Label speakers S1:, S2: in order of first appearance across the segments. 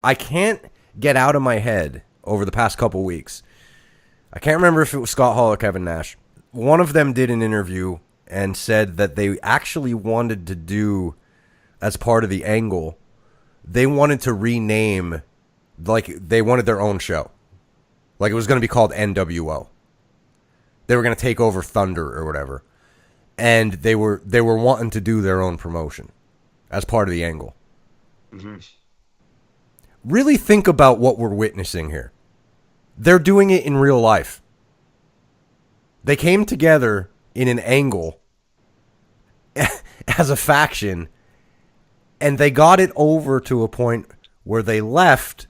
S1: I can't get out of my head over the past couple weeks. I can't remember if it was Scott Hall or Kevin Nash. One of them did an interview and said that they actually wanted to do, as part of the angle, they wanted to rename, like they wanted their own show. Like it was going to be called NWO. They were going to take over Thunder or whatever. And they were wanting to do their own promotion as part of the angle. Mm-hmm. Really think about what we're witnessing here. They're doing it in real life. They came together in an angle as a faction, and they got it over to a point where they left,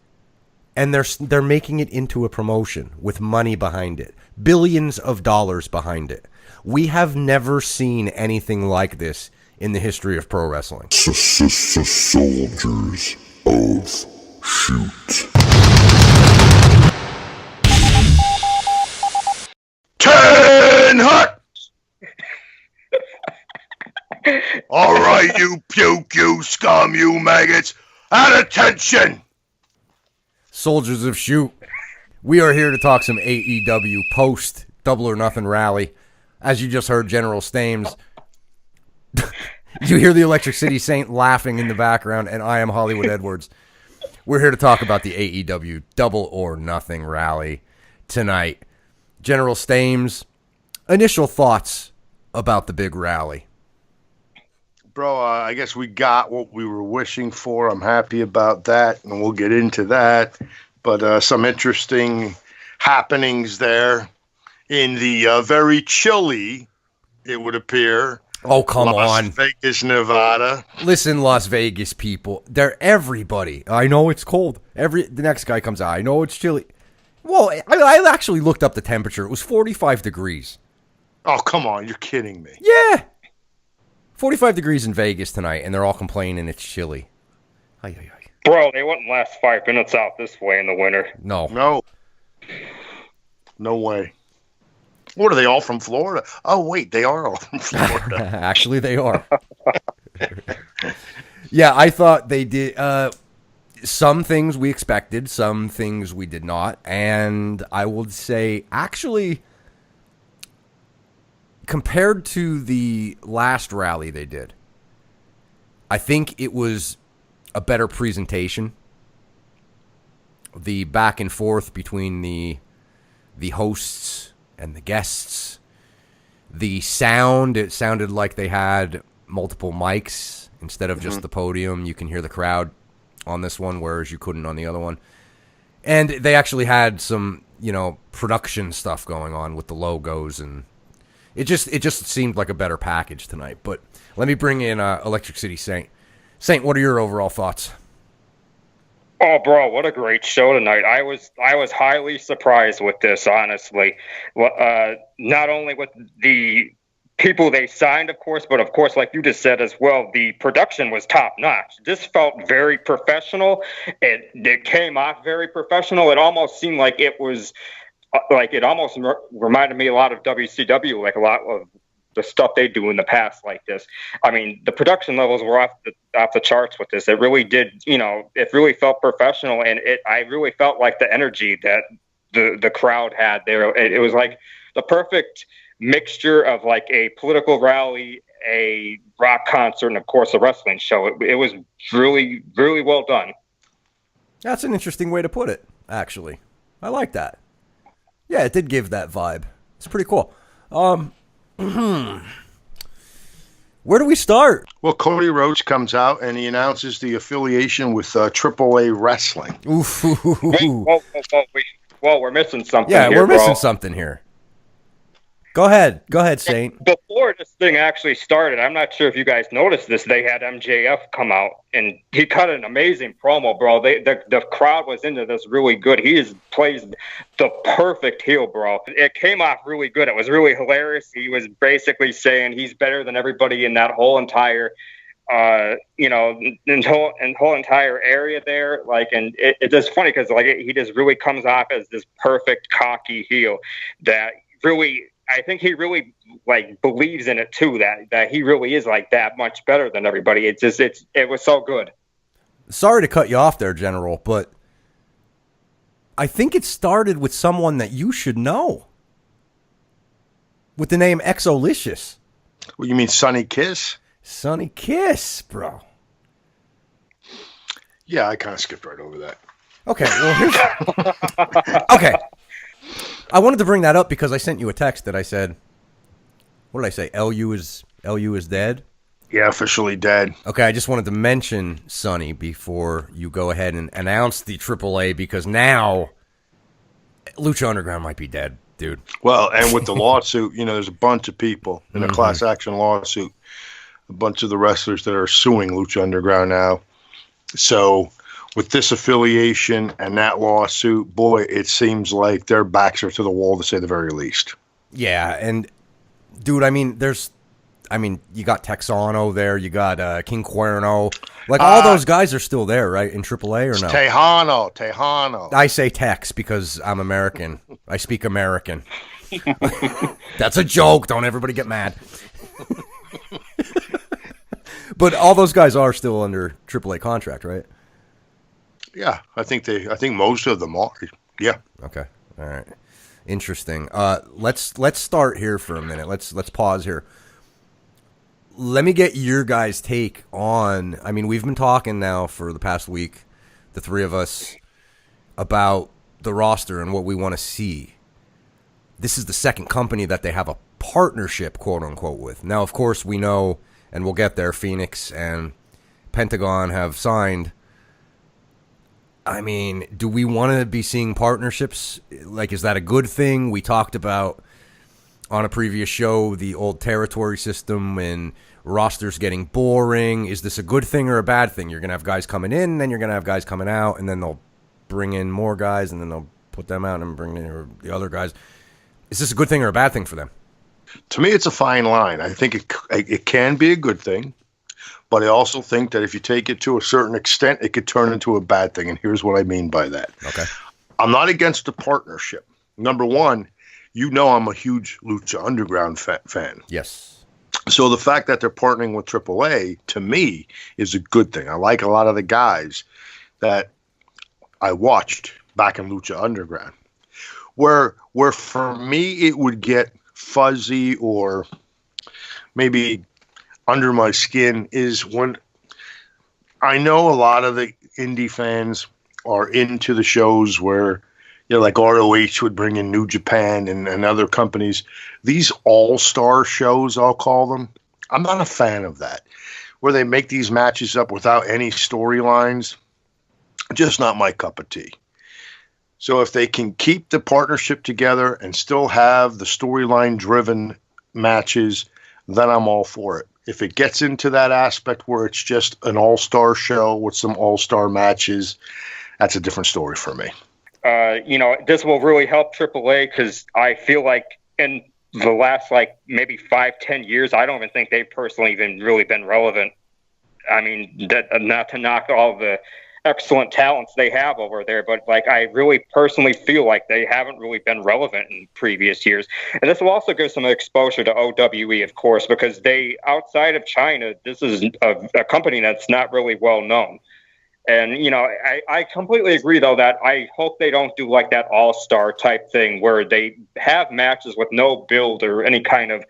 S1: and they're making it into a promotion with money behind it. Billions of dollars behind it. We have never seen anything like this in the history of pro wrestling.
S2: Soldiers of Shoot. 10 hut! All right, you puke, you scum, you maggots, at attention!
S1: Soldiers of Shoot. We are here to talk some AEW post Double or Nothing rally. As you just heard, General Stames. You hear the Electric City Saint laughing in the background, and I am Hollywood Edwards. We're here to talk about the AEW Double or Nothing rally tonight. General Stames, initial thoughts about the big rally.
S2: Bro, I guess we got what we were wishing for. I'm happy about that, and we'll get into that. But some interesting happenings there in the very chilly, it would appear.
S1: Oh, come on.
S2: Las Vegas, Nevada.
S1: Listen, Las Vegas people. They're everybody. I know it's cold. The next guy comes out. I know it's chilly. Well, I actually looked up the temperature. It was 45 degrees.
S2: Oh, come on. You're kidding me.
S1: Yeah. 45 degrees in Vegas tonight, and they're all complaining it's chilly.
S3: Bro, they wouldn't last 5 minutes out this way in the winter.
S1: No.
S2: No way. What, are they all from Florida? Oh, wait, they are all from Florida.
S1: Actually, they are. Yeah, I thought they did some things we expected, some things we did not. And I would say, actually, compared to the last rally they did, I think it was a better presentation. The back and forth between the hosts and the guests. The sound, it sounded like they had multiple mics instead of just the podium. You can hear the crowd on this one, whereas you couldn't on the other one. And they actually had some, production stuff going on with the logos, and it just seemed like a better package tonight. But let me bring in Electric City Saint. Saint, what are your overall thoughts?
S3: Oh, bro, what a great show tonight. I was highly surprised with this, honestly. Not only with the people they signed, of course, but of course, like you just said as well, the production was top-notch. This felt very professional. It came off very professional. It almost seemed like it was, it almost reminded me a lot of WCW, like a lot of the stuff they do in the past like this. I mean, the production levels were off the charts with this. It really did, it really felt professional, and I really felt like the energy that the crowd had there. It was like the perfect mixture of like a political rally, a rock concert, and of course a wrestling show. It was really, really well done.
S1: That's an interesting way to put it, actually. I like that. Yeah, it did give that vibe. It's pretty cool. Where do we start?
S2: Well, Cody Rhodes comes out and he announces the affiliation with AAA Wrestling.
S1: Oof.
S3: Well, we're missing something.
S1: Yeah,
S3: here,
S1: we're missing something here. Go ahead, Saint.
S3: Before this thing actually started, I'm not sure if you guys noticed this, they had MJF come out, and he cut an amazing promo, bro. The crowd was into this really good. He plays the perfect heel, bro. It came off really good. It was really hilarious. He was basically saying he's better than everybody in that whole entire whole entire area there. And it's just funny because he just really comes off as this perfect cocky heel that really, I think he really believes in it too, that he really is that much better than everybody. It was so good.
S1: Sorry to cut you off there, General, but I think it started with someone that you should know. With the name Exolicious.
S2: What, you mean Sonny Kiss?
S1: Sonny Kiss, bro.
S2: Yeah, I kind of skipped right over that.
S1: Okay, well, here's... Okay. I wanted to bring that up because I sent you a text that I said, what did I say? LU is dead?
S2: Yeah, officially dead.
S1: Okay, I just wanted to mention Sonny before you go ahead and announce the AAA because now Lucha Underground might be dead, dude.
S2: Well, and with the lawsuit, there's a bunch of people in a class action lawsuit, a bunch of the wrestlers that are suing Lucha Underground now. So with this affiliation and that lawsuit, boy, it seems like their backs are to the wall, to say the very least.
S1: Yeah, and dude, you got Texano there, you got King Cuerno. Like, all those guys are still there, right, in AAA or no?
S2: Tejano.
S1: I say Tex because I'm American. I speak American. That's a joke. Don't everybody get mad. But all those guys are still under AAA contract, right?
S2: Yeah, I think most of them are. Yeah.
S1: Okay. All right. Interesting. Let's start here for a minute. Let's pause here. Let me get your guys' take on. I mean, we've been talking now for the past week, the three of us, about the roster and what we want to see. This is the second company that they have a partnership, quote unquote, with. Now, of course, we know, and we'll get there, Phoenix and Pentagon have signed. I mean, do we want to be seeing partnerships? Like, is that a good thing? We talked about on a previous show the old territory system and rosters getting boring. Is this a good thing or a bad thing? You're going to have guys coming in, and then you're going to have guys coming out, and then they'll bring in more guys, and then they'll put them out and bring in the other guys. Is this a good thing or a bad thing for them?
S2: To me, it's a fine line. I think it can be a good thing, but I also think that if you take it to a certain extent, it could turn into a bad thing, and here's what I mean by that.
S1: Okay.
S2: I'm not against a partnership. Number one, I'm a huge Lucha Underground fan.
S1: Yes.
S2: So the fact that they're partnering with AAA, to me, is a good thing. I like a lot of the guys that I watched back in Lucha Underground. Where for me it would get fuzzy or maybe under my skin is when I know a lot of the indie fans are into the shows where, like ROH would bring in New Japan and other companies. These all-star shows, I'll call them, I'm not a fan of that. Where they make these matches up without any storylines, just not my cup of tea. So if they can keep the partnership together and still have the storyline-driven matches, then I'm all for it. If it gets into that aspect where it's just an all-star show with some all-star matches, that's a different story for me.
S3: This will really help AAA because I feel like in the last, maybe 5-10 years, I don't even think they've personally even really been relevant. I mean, not to knock all the excellent talents they have over there, but I really personally feel like they haven't really been relevant in previous years. And this will also give some exposure to OWE, of course, because outside of China, this is a company that's not really well known. And, I completely agree, though, that I hope they don't do that all-star type thing where they have matches with no build or any kind of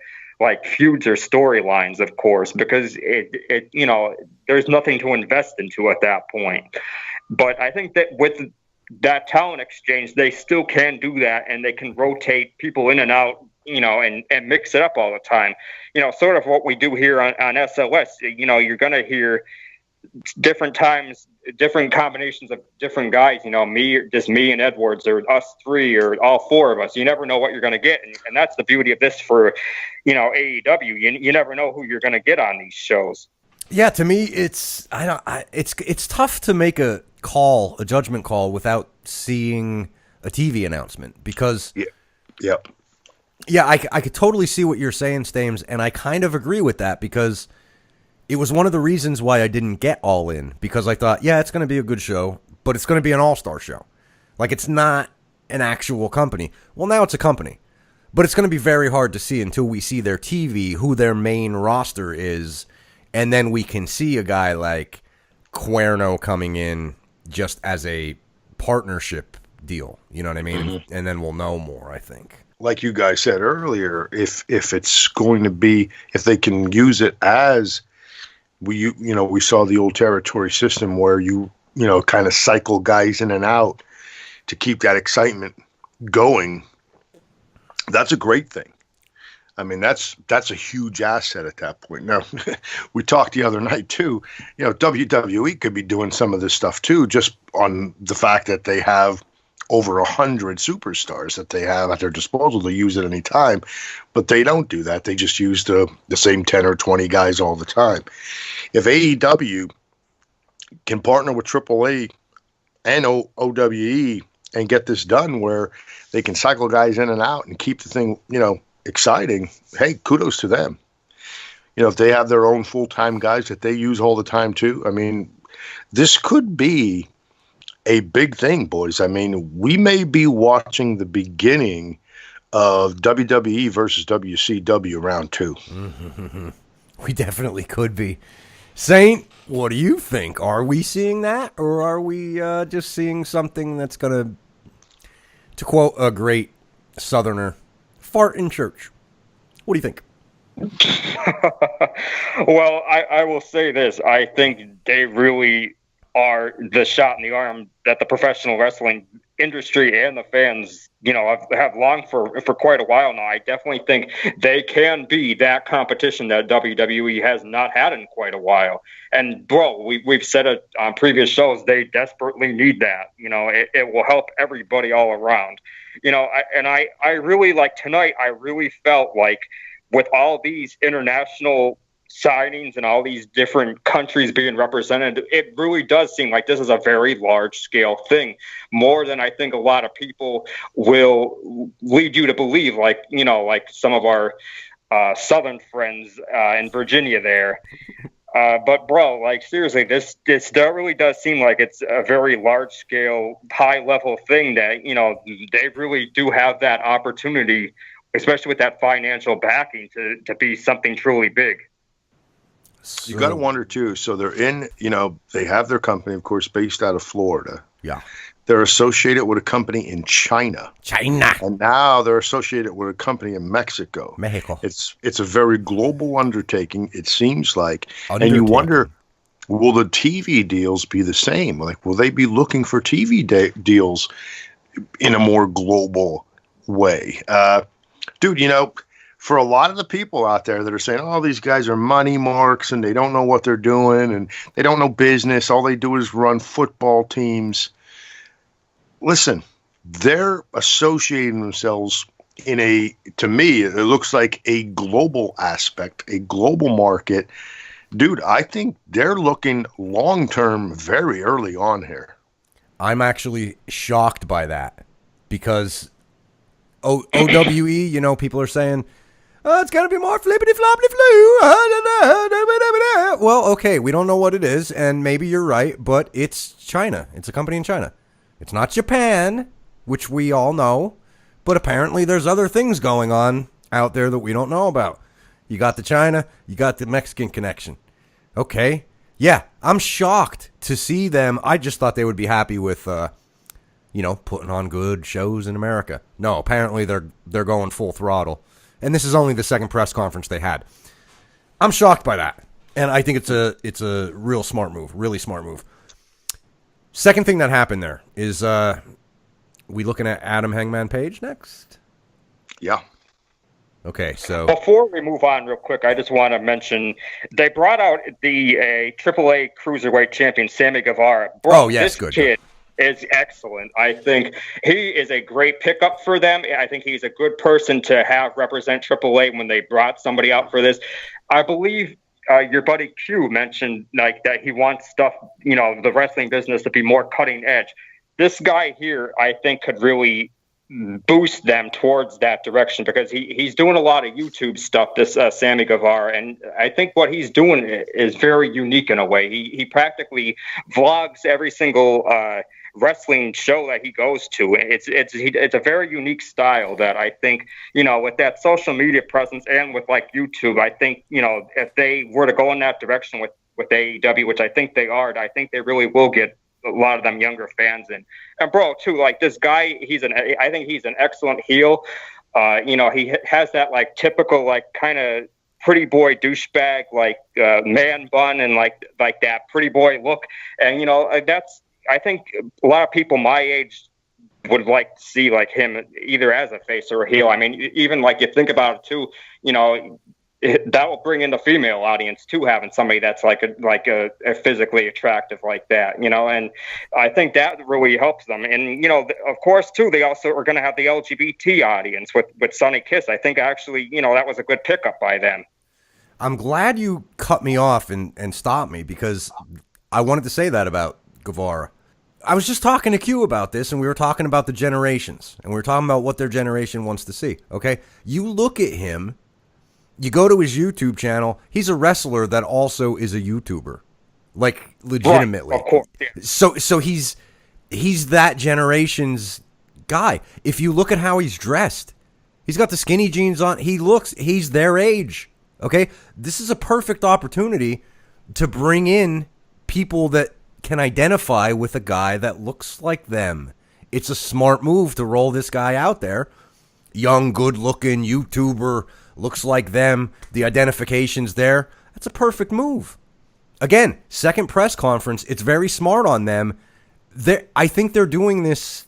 S3: feuds or storylines, of course, because it there's nothing to invest into at that point. But I think that with that talent exchange, they still can do that, and they can rotate people in and out, and mix it up all the time. Sort of what we do here on SLS. You're going to hear different times, different combinations of different guys, me and Edwards, or us three, or all four of us. You never know what you're going to get. And that's the beauty of this for, AEW. You never know who you're going to get on these shows.
S1: Yeah. To me, it's tough to make a judgment call without seeing a TV announcement because I could totally see what you're saying, Stames. And I kind of agree with that because it was one of the reasons why I didn't get All In, because I thought, it's going to be a good show, but it's going to be an all-star show. It's not an actual company. Well, now it's a company, but it's going to be very hard to see until we see their TV, who their main roster is, and then we can see a guy like Cuerno coming in just as a partnership deal. You know what I mean? And then we'll know more, I think.
S2: Like you guys said earlier, if it's going to be, if they can use it as we saw the old territory system where you kind of cycle guys in and out to keep that excitement going, that's a great thing. I mean, that's a huge asset at that point. Now, we talked the other night too, WWE could be doing some of this stuff too, just on the fact that they have over 100 superstars that they have at their disposal to use at any time, but they don't do that. They just use the same 10 or 20 guys all the time. If AEW can partner with AAA and OWE and get this done where they can cycle guys in and out and keep the thing, exciting, hey, kudos to them. If they have their own full-time guys that they use all the time too, I mean, this could be a big thing, boys. I mean, we may be watching the beginning of WWE versus WCW round 2.
S1: We definitely could be. Saint, what do you think? Are we seeing that, or are we just seeing something that's going to quote a great Southerner, fart in church? What do you think?
S3: Well, I will say this. I think they really are the shot in the arm that the professional wrestling industry and the fans, have longed for quite a while now. I definitely think they can be that competition that WWE has not had in quite a while. And, bro, we've said it on previous shows, they desperately need that. It will help everybody all around. I really, like tonight, I really felt like with all these international signings and all these different countries being represented, it really does seem like this is a very large scale thing, more than I think a lot of people will lead you to believe, like some of our Southern friends in Virginia there. But bro, like seriously, this really does seem like it's a very large scale, high level thing that, they really do have that opportunity, especially with that financial backing to be something truly big.
S2: So, you got to wonder too. So they're in, they have their company, of course, based out of Florida.
S1: Yeah.
S2: They're associated with a company in China. And now they're associated with a company in Mexico. It's a very global undertaking, it seems like. And you wonder, will the TV deals be the same? Like, will they be looking for TV deals in a more global way? Dude, for a lot of the people out there that are saying, oh, these guys are money marks and they don't know what they're doing and they don't know business, all they do is run football teams. Listen, they're associating themselves to me, it looks like a global aspect, a global market. Dude, I think they're looking long-term very early on here.
S1: I'm actually shocked by that because OWE, people are saying, oh, it's going to be more flippity-floppity-flu. Well, okay, we don't know what it is, and maybe you're right, but it's China. It's a company in China. It's not Japan, which we all know, but apparently there's other things going on out there that we don't know about. You got the China, you got the Mexican connection. Okay, yeah, I'm shocked to see them. I just thought they would be happy with, putting on good shows in America. No, apparently they're going full throttle. And this is only the second press conference they had. I'm shocked by that. And I think it's a real smart move, really smart move. Second thing that happened there is we looking at Adam Hangman Page next?
S2: Yeah.
S1: Okay, so
S3: before we move on real quick, I just want to mention they brought out the AAA Cruiserweight champion, Sammy Guevara. Bro,
S1: yes,
S3: this
S1: good.
S3: Kid is excellent. I think he is a great pickup for them. I think he's a good person to have represent AAA when they brought somebody out for this. I believe your buddy Q mentioned like that he wants stuff, the wrestling business to be more cutting edge. This guy here, I think, could really boost them towards that direction because he's doing a lot of YouTube stuff, this Sammy Guevara, and I think what he's doing is very unique in a way. He practically vlogs every single wrestling show that he goes to. It's a very unique style that I think, with that social media presence and with like YouTube, I think, if they were to go in that direction with with AEW, which I think they are. I think they really will get a lot of them younger fans in. And bro, too, like this guy, I think he's an excellent heel. He has that like typical like kind of pretty boy douchebag like man bun and like that pretty boy look, and I think a lot of people my age would like to see like him either as a face or a heel. I mean, even like you think about it too, that will bring in the female audience too, having somebody that's like a physically attractive like that, and I think that really helps them. And of course too, they also are going to have the LGBT audience with Sonny Kiss. I think actually that was a good pickup by them.
S1: I'm glad you cut me off and stopped me, because I wanted to say that about Guevara. I was just talking to Q about this, and we were talking about the generations, and we were talking about what their generation wants to see. Okay, you look at him. You go to his YouTube channel, he's a wrestler that also is a YouTuber. Like, legitimately.
S3: Right, of course, yeah.
S1: So he's that generation's guy. If you look at how he's dressed, he's got the skinny jeans on. He's their age. Okay? This is a perfect opportunity to bring in people that can identify with a guy that looks like them. It's a smart move to roll this guy out there. Young, good-looking YouTuber, looks like them, the identification's there. That's a perfect move. Again, second press conference, it's very smart on them. I think they're doing this,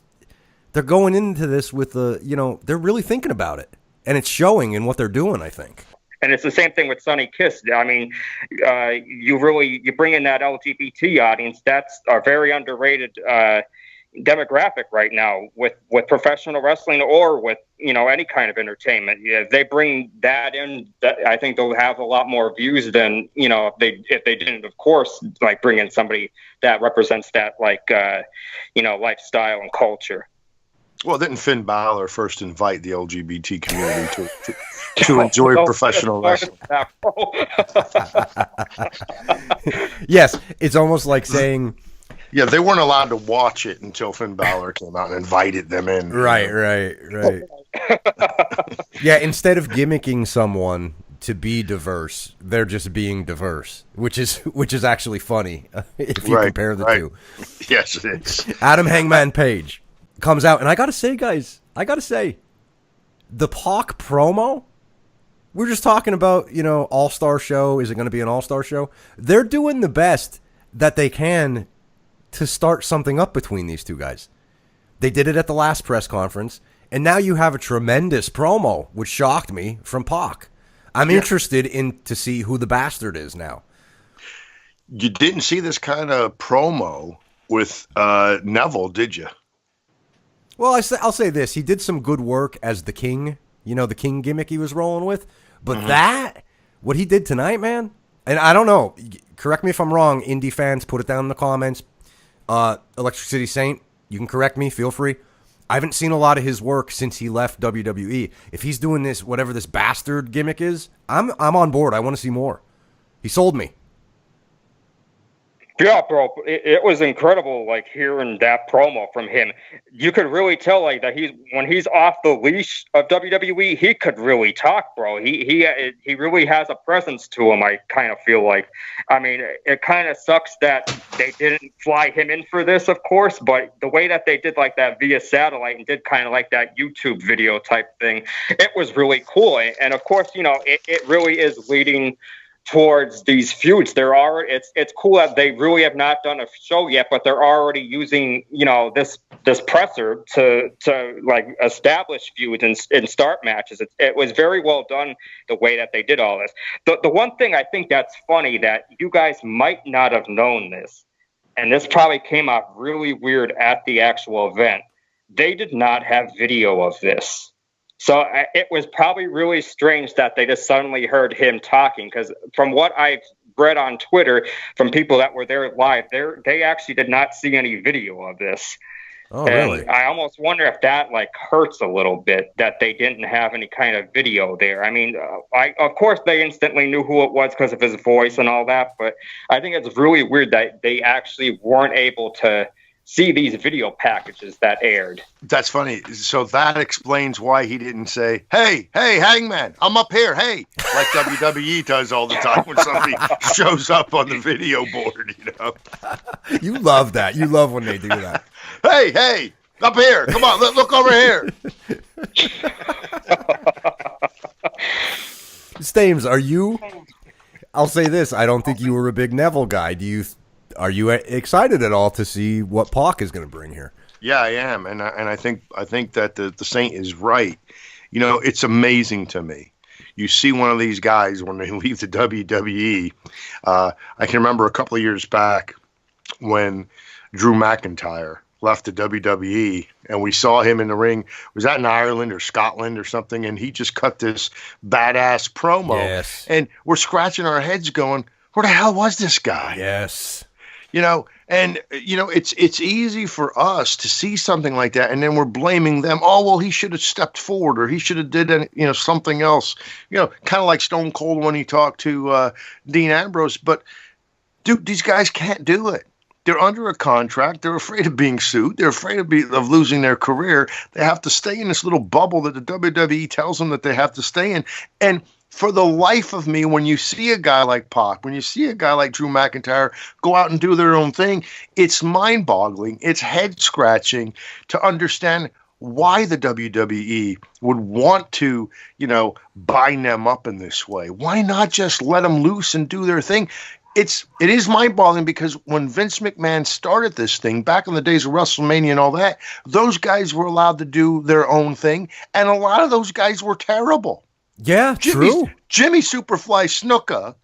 S1: they're going into this with they're really thinking about it. And it's showing in what they're doing, I think.
S3: And it's the same thing with Sonny Kiss. I mean, you bring in that LGBT audience. That's a very underrated demographic right now with professional wrestling or with any kind of entertainment. Yeah, they bring that in. I think they'll have a lot more views than if they didn't, of course, like bring in somebody that represents that lifestyle and culture.
S2: Well, didn't Finn Balor first invite the LGBT community to enjoy professional wrestling?
S1: Yes, it's almost like saying,
S2: yeah, they weren't allowed to watch it until Finn Balor came out and invited them in.
S1: Right. Yeah, instead of gimmicking someone to be diverse, they're just being diverse, which is actually funny if you compare the two.
S2: Yes, it is.
S1: Adam Hangman Page comes out, and I gotta say, guys, the Pac promo. We're just talking about all-star show. Is it going to be an all-star show? They're doing the best that they can to start something up between these two guys. They did it at the last press conference, and now you have a tremendous promo, which shocked me, from Pac. I'm interested to see who the bastard is now.
S2: You didn't see this kind of promo with Neville, did you?
S1: Well, I'll say this. He did some good work as the King, the King gimmick he was rolling with. But what he did tonight, man, and I don't know, correct me if I'm wrong, indie fans, put it down in the comments. Electric City Saint, you can correct me, feel free. I haven't seen a lot of his work since he left WWE. If he's doing this, whatever this bastard gimmick is, I'm on board. I want to see more. He sold me.
S3: Yeah, bro, it was incredible, like, hearing that promo from him. You could really tell, like, that when he's off the leash of WWE, he could really talk, bro. He really has a presence to him, I kind of feel like. I mean, it kind of sucks that they didn't fly him in for this, of course, but the way that they did, like, that via satellite and did kind of like that YouTube video type thing, it was really cool. And, of course, it really is leading towards these feuds. It's cool that they really have not done a show yet, but they're already using this presser to like establish feuds and start matches. It was very well done the way that they did all this. The one thing I think that's funny that you guys might not have known this, and this probably came out really weird at the actual event. They did not have video of this. So it was probably really strange that they just suddenly heard him talking, because from what I've read on Twitter from people that were there live, they actually did not see any video of this.
S1: Oh,
S3: and
S1: really?
S3: I almost wonder if that hurts a little bit that they didn't have any kind of video there. I mean, of course they instantly knew who it was because of his voice and all that, but I think it's really weird that they actually weren't able to see these video packages that aired.
S2: That's funny. So that explains why he didn't say, hey, Hangman, I'm up here. Hey, like WWE does all the time when somebody shows up on the video board, you know.
S1: You love that. You love when they do that.
S2: Hey, up here. Come on, look over here.
S1: Stames, I'll say this. I don't think you were a big Neville guy. Are you excited at all to see what Pac is going to bring here?
S2: Yeah, I am, and I think that the Saint is right. You know, it's amazing to me. You see one of these guys when they leave the WWE. I can remember a couple of years back when Drew McIntyre left the WWE, and we saw him in the ring. Was that in Ireland or Scotland or something? And he just cut this badass promo.
S1: Yes.
S2: And we're scratching our heads going, where the hell was this guy?
S1: Yes.
S2: You know, and, you know, it's easy for us to see something like that, and then we're blaming them. Oh, well, he should have stepped forward, or he should have did, something else. You know, kind of like Stone Cold when he talked to Dean Ambrose. But, dude, these guys can't do it. They're under a contract. They're afraid of being sued. They're afraid of losing their career. They have to stay in this little bubble that the WWE tells them that they have to stay in. And for the life of me, when you see a guy like Pac, when you see a guy like Drew McIntyre go out and do their own thing, it's mind-boggling. It's head-scratching to understand why the WWE would want to, bind them up in this way. Why not just let them loose and do their thing? It is mind-boggling because when Vince McMahon started this thing back in the days of WrestleMania and all that, those guys were allowed to do their own thing, and a lot of those guys were terrible.
S1: Yeah, true.
S2: Jimmy Superfly Snuka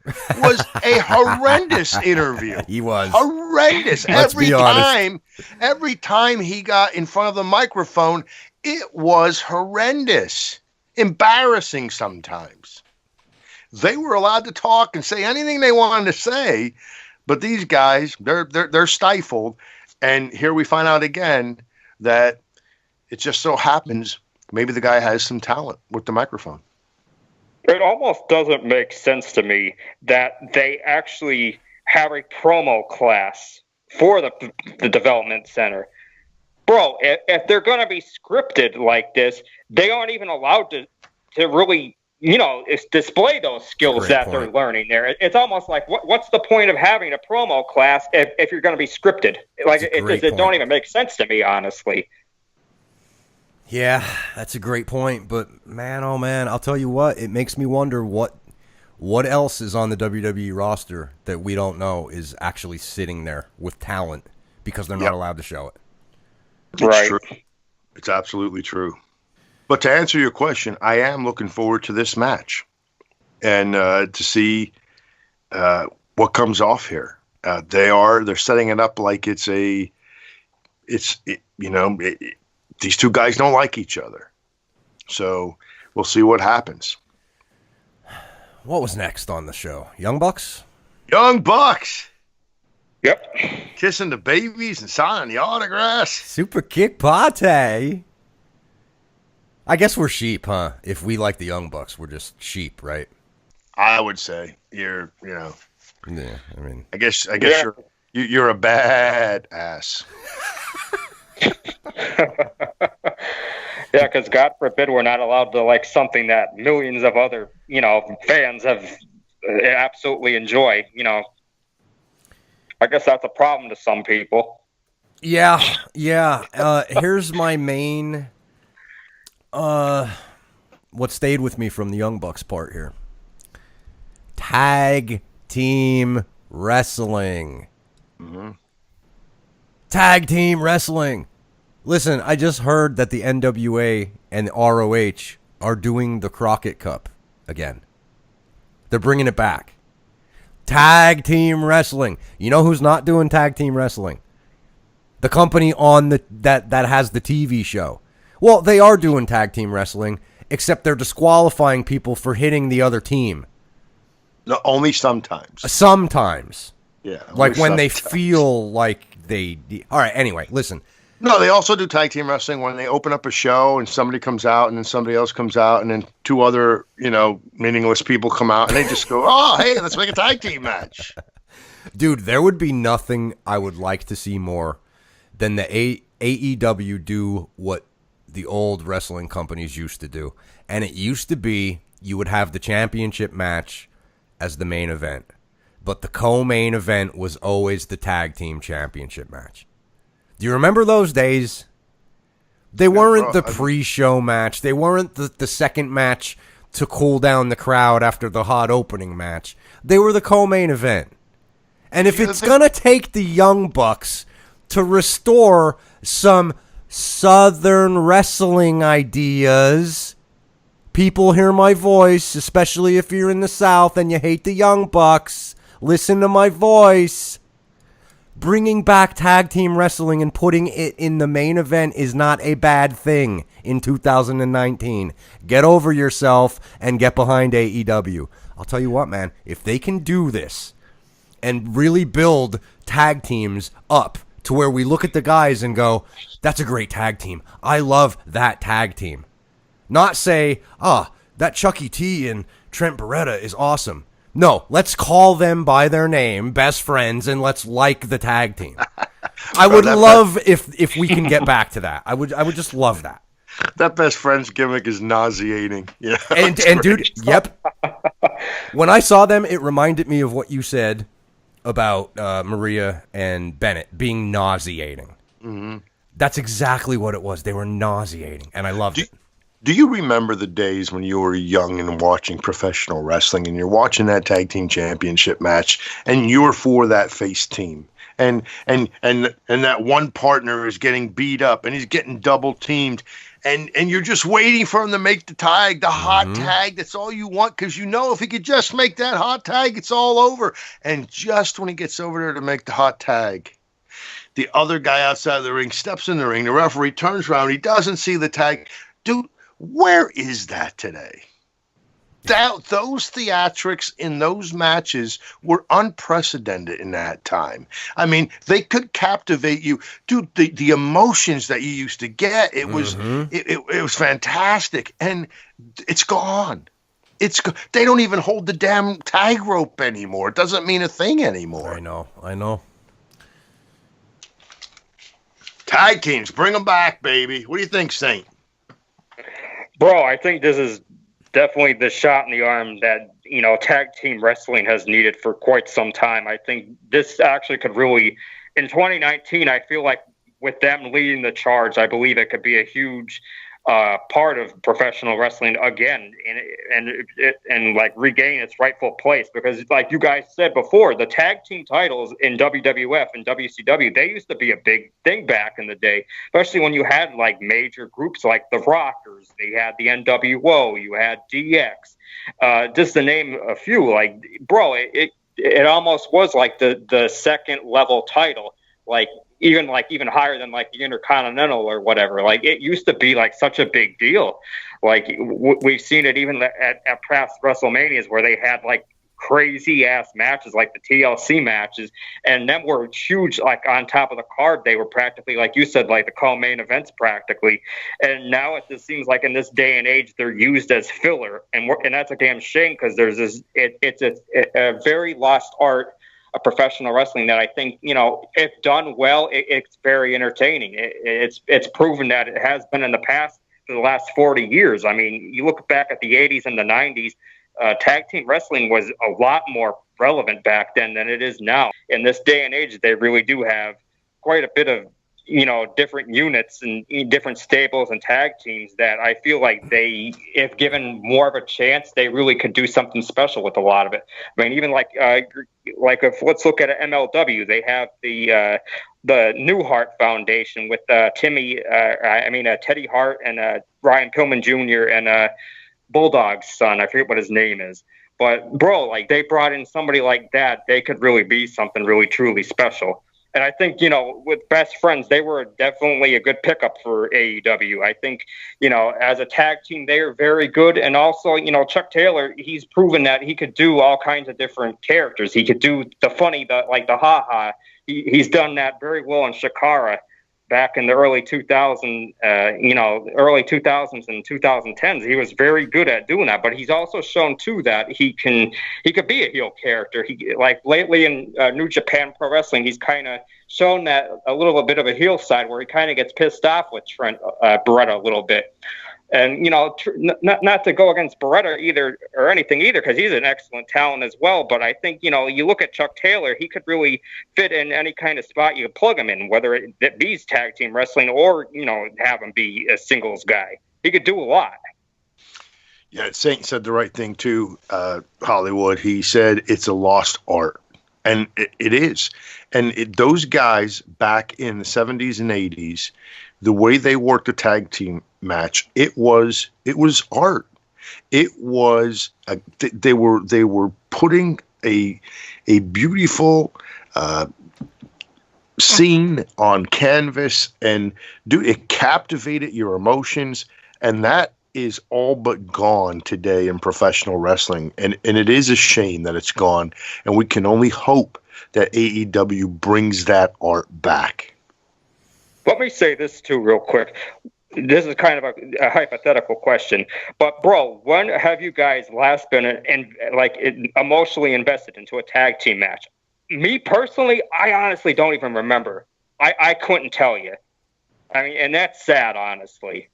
S2: was a horrendous interview.
S1: He was
S2: horrendous. Every time he got in front of the microphone, it was horrendous, embarrassing sometimes. They were allowed to talk and say anything they wanted to say, but these guys, they're stifled. And here we find out again that it just so happens maybe the guy has some talent with the microphone.
S3: It almost doesn't make sense to me that they actually have a promo class for the development center. Bro, if they're going to be scripted like this, they aren't even allowed to really, display those skills they're learning there. It's almost like, what's the point of having a promo class if you're going to be scripted? Like, it don't even make sense to me, honestly.
S1: Yeah, that's a great point. But man, oh man, I'll tell you what, it makes me wonder what else is on the WWE roster that we don't know is actually sitting there with talent because they're not allowed to show it.
S2: It's true. It's absolutely true. But to answer your question, I am looking forward to this match and to see what comes off here. They're setting it up like these two guys don't like each other. So we'll see what happens.
S1: What was next on the show? Young Bucks?
S2: Young Bucks.
S3: Yep.
S2: Kissing the babies and signing the autographs.
S1: Super kick party. I guess we're sheep, huh? If we like the Young Bucks, we're just sheep, right?
S2: I would say you're.
S1: Yeah, I mean,
S2: I guess you're a bad ass.
S3: Yeah, because God forbid we're not allowed to like something that millions of other, fans have absolutely enjoy. I guess that's a problem to some people.
S1: Yeah. Here's my main. What stayed with me from the Young Bucks part here. Tag team wrestling.
S2: Mm-hmm.
S1: Tag team wrestling. Listen, I just heard that the NWA and the ROH are doing the Crockett Cup again. They're bringing it back. Tag team wrestling. You know who's not doing tag team wrestling? The company on that has the TV show. Well, they are doing tag team wrestling, except they're disqualifying people for hitting the other team.
S2: No, only sometimes.
S1: Sometimes.
S2: Yeah.
S1: Like when they feel like they... All right, anyway, listen.
S2: No, they also do tag team wrestling when they open up a show and somebody comes out and then somebody else comes out and then two other, meaningless people come out and they just go, oh, hey, let's make a tag team match.
S1: Dude, there would be nothing I would like to see more then the AEW do what the old wrestling companies used to do. And it used to be you would have the championship match as the main event. But the co-main event was always the tag team championship match. Do you remember those days? They weren't the pre-show match. They weren't the second match to cool down the crowd after the hot opening match. They were the co-main event. And if it's going to take the Young Bucks to restore some Southern wrestling ideas, people hear my voice, especially if you're in the South and you hate the Young Bucks. Listen to my voice. Bringing back tag team wrestling and putting it in the main event is not a bad thing in 2019. Get over yourself and get behind AEW. I'll tell you what, man, if they can do this and really build tag teams up to where we look at the guys and go, that's a great tag team. I love that tag team. Not say, that Chucky T and Trent Beretta is awesome. No, let's call them by their name, best friends, and let's like the tag team. I would love if we can get back to that. I would just love that.
S2: That best friends gimmick is nauseating. Yeah,
S1: and dude, yep. When I saw them, it reminded me of what you said about Maria and Bennett being nauseating. Mm-hmm. That's exactly what it was. They were nauseating, and I loved it.
S2: Do you remember the days when you were young and watching professional wrestling and you're watching that tag team championship match and you're for that face team and that one partner is getting beat up and he's getting double teamed and you're just waiting for him to make the tag, the hot tag. That's all you want because you know if he could just make that hot tag, it's all over. And just when he gets over there to make the hot tag, the other guy outside of the ring steps in the ring. The referee turns around. He doesn't see the tag. Dude, where is that today? Those theatrics in those matches were unprecedented in that time. I mean, they could captivate you. Dude, the emotions that you used to get, it was it was fantastic. And it's gone. They don't even hold the damn tag rope anymore. It doesn't mean a thing anymore.
S1: I know.
S2: Tag teams, bring them back, baby. What do you think, Saint?
S3: Bro, I think this is definitely the shot in the arm that, tag team wrestling has needed for quite some time. I think this actually could really, in 2019, I feel like with them leading the charge, I believe it could be a huge part of professional wrestling again and like regain its rightful place. Because like you guys said before, the tag team titles in WWF and WCW, they used to be a big thing back in the day, especially when you had like major groups like the Rockers, they had the NWO, you had DX, just to name a few. Like, bro, it almost was like the second level title, like even higher than like the Intercontinental or whatever. Like it used to be like such a big deal. Like we've seen it even at past WrestleManias where they had like crazy ass matches like the TLC matches, and them were huge. Like on top of the card, they were practically, like you said, like the co-main events practically. And now it just seems like in this day and age they're used as filler, and that's a damn shame because there's this. It's a very lost art of professional wrestling that I think, if done well, it's very entertaining. It's proven that it has been in the past for the last 40 years. I mean, you look back at the 80s and the 90s, tag team wrestling was a lot more relevant back then than it is now. In this day and age, they really do have quite a bit of, different units and different stables and tag teams that I feel like they, if given more of a chance, they really could do something special with a lot of it. I mean, even let's look at MLW. They have the Newhart Foundation with Teddy Hart and Ryan Pillman Jr. and Bulldog's son. I forget what his name is. But, bro, like they brought in somebody like that, they could really be something really, truly special. And I think, with Best Friends, they were definitely a good pickup for AEW. I think, as a tag team, they are very good. And also, Chuck Taylor, he's proven that he could do all kinds of different characters. He could do the funny, the ha-ha. He's done that very well in Shakara back in the early 2000s and 2010s. He was very good at doing that, but he's also shown too that he could be a heel character. He, like lately in New Japan Pro Wrestling, he's kind of shown that a little bit of a heel side where he kind of gets pissed off with Trent Beretta a little bit. And, not to go against Beretta either or anything either, because he's an excellent talent as well. But I think, you look at Chuck Taylor, he could really fit in any kind of spot you plug him in, whether it be tag team wrestling or, have him be a singles guy. He could do a lot.
S2: Yeah, Saint said the right thing too, Hollywood. He said it's a lost art. And it is. And those guys back in the 70s and 80s, the way they worked a tag team match, it was art. It was they were putting a beautiful scene on canvas, and it captivated your emotions, and that is all but gone today in professional wrestling, and it is a shame that it's gone, and we can only hope that AEW brings that art back.
S3: Let me say this too real quick. This is kind of a hypothetical question, but bro, when have you guys last been emotionally invested into a tag team match? Me personally, I honestly don't even remember. I couldn't tell you. I mean, and that's sad, honestly.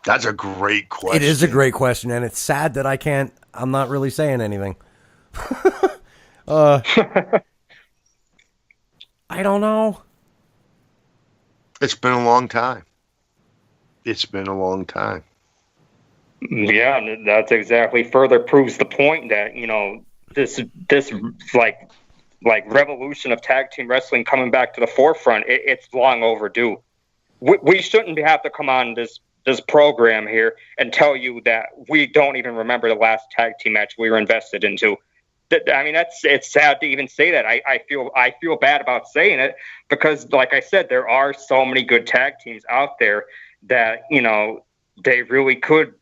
S2: That's a great question.
S1: It is a great question, and it's sad that I'm not really saying anything. I don't know.
S2: It's been a long time. It's been a long time.
S3: Yeah, that's exactly further proves the point that, this revolution of tag team wrestling coming back to the forefront, it's long overdue. We shouldn't have to come on this program here and tell you that we don't even remember the last tag team match we were invested into. I mean, it's sad to even say that. I feel bad about saying it because, like I said, there are so many good tag teams out there that, they really could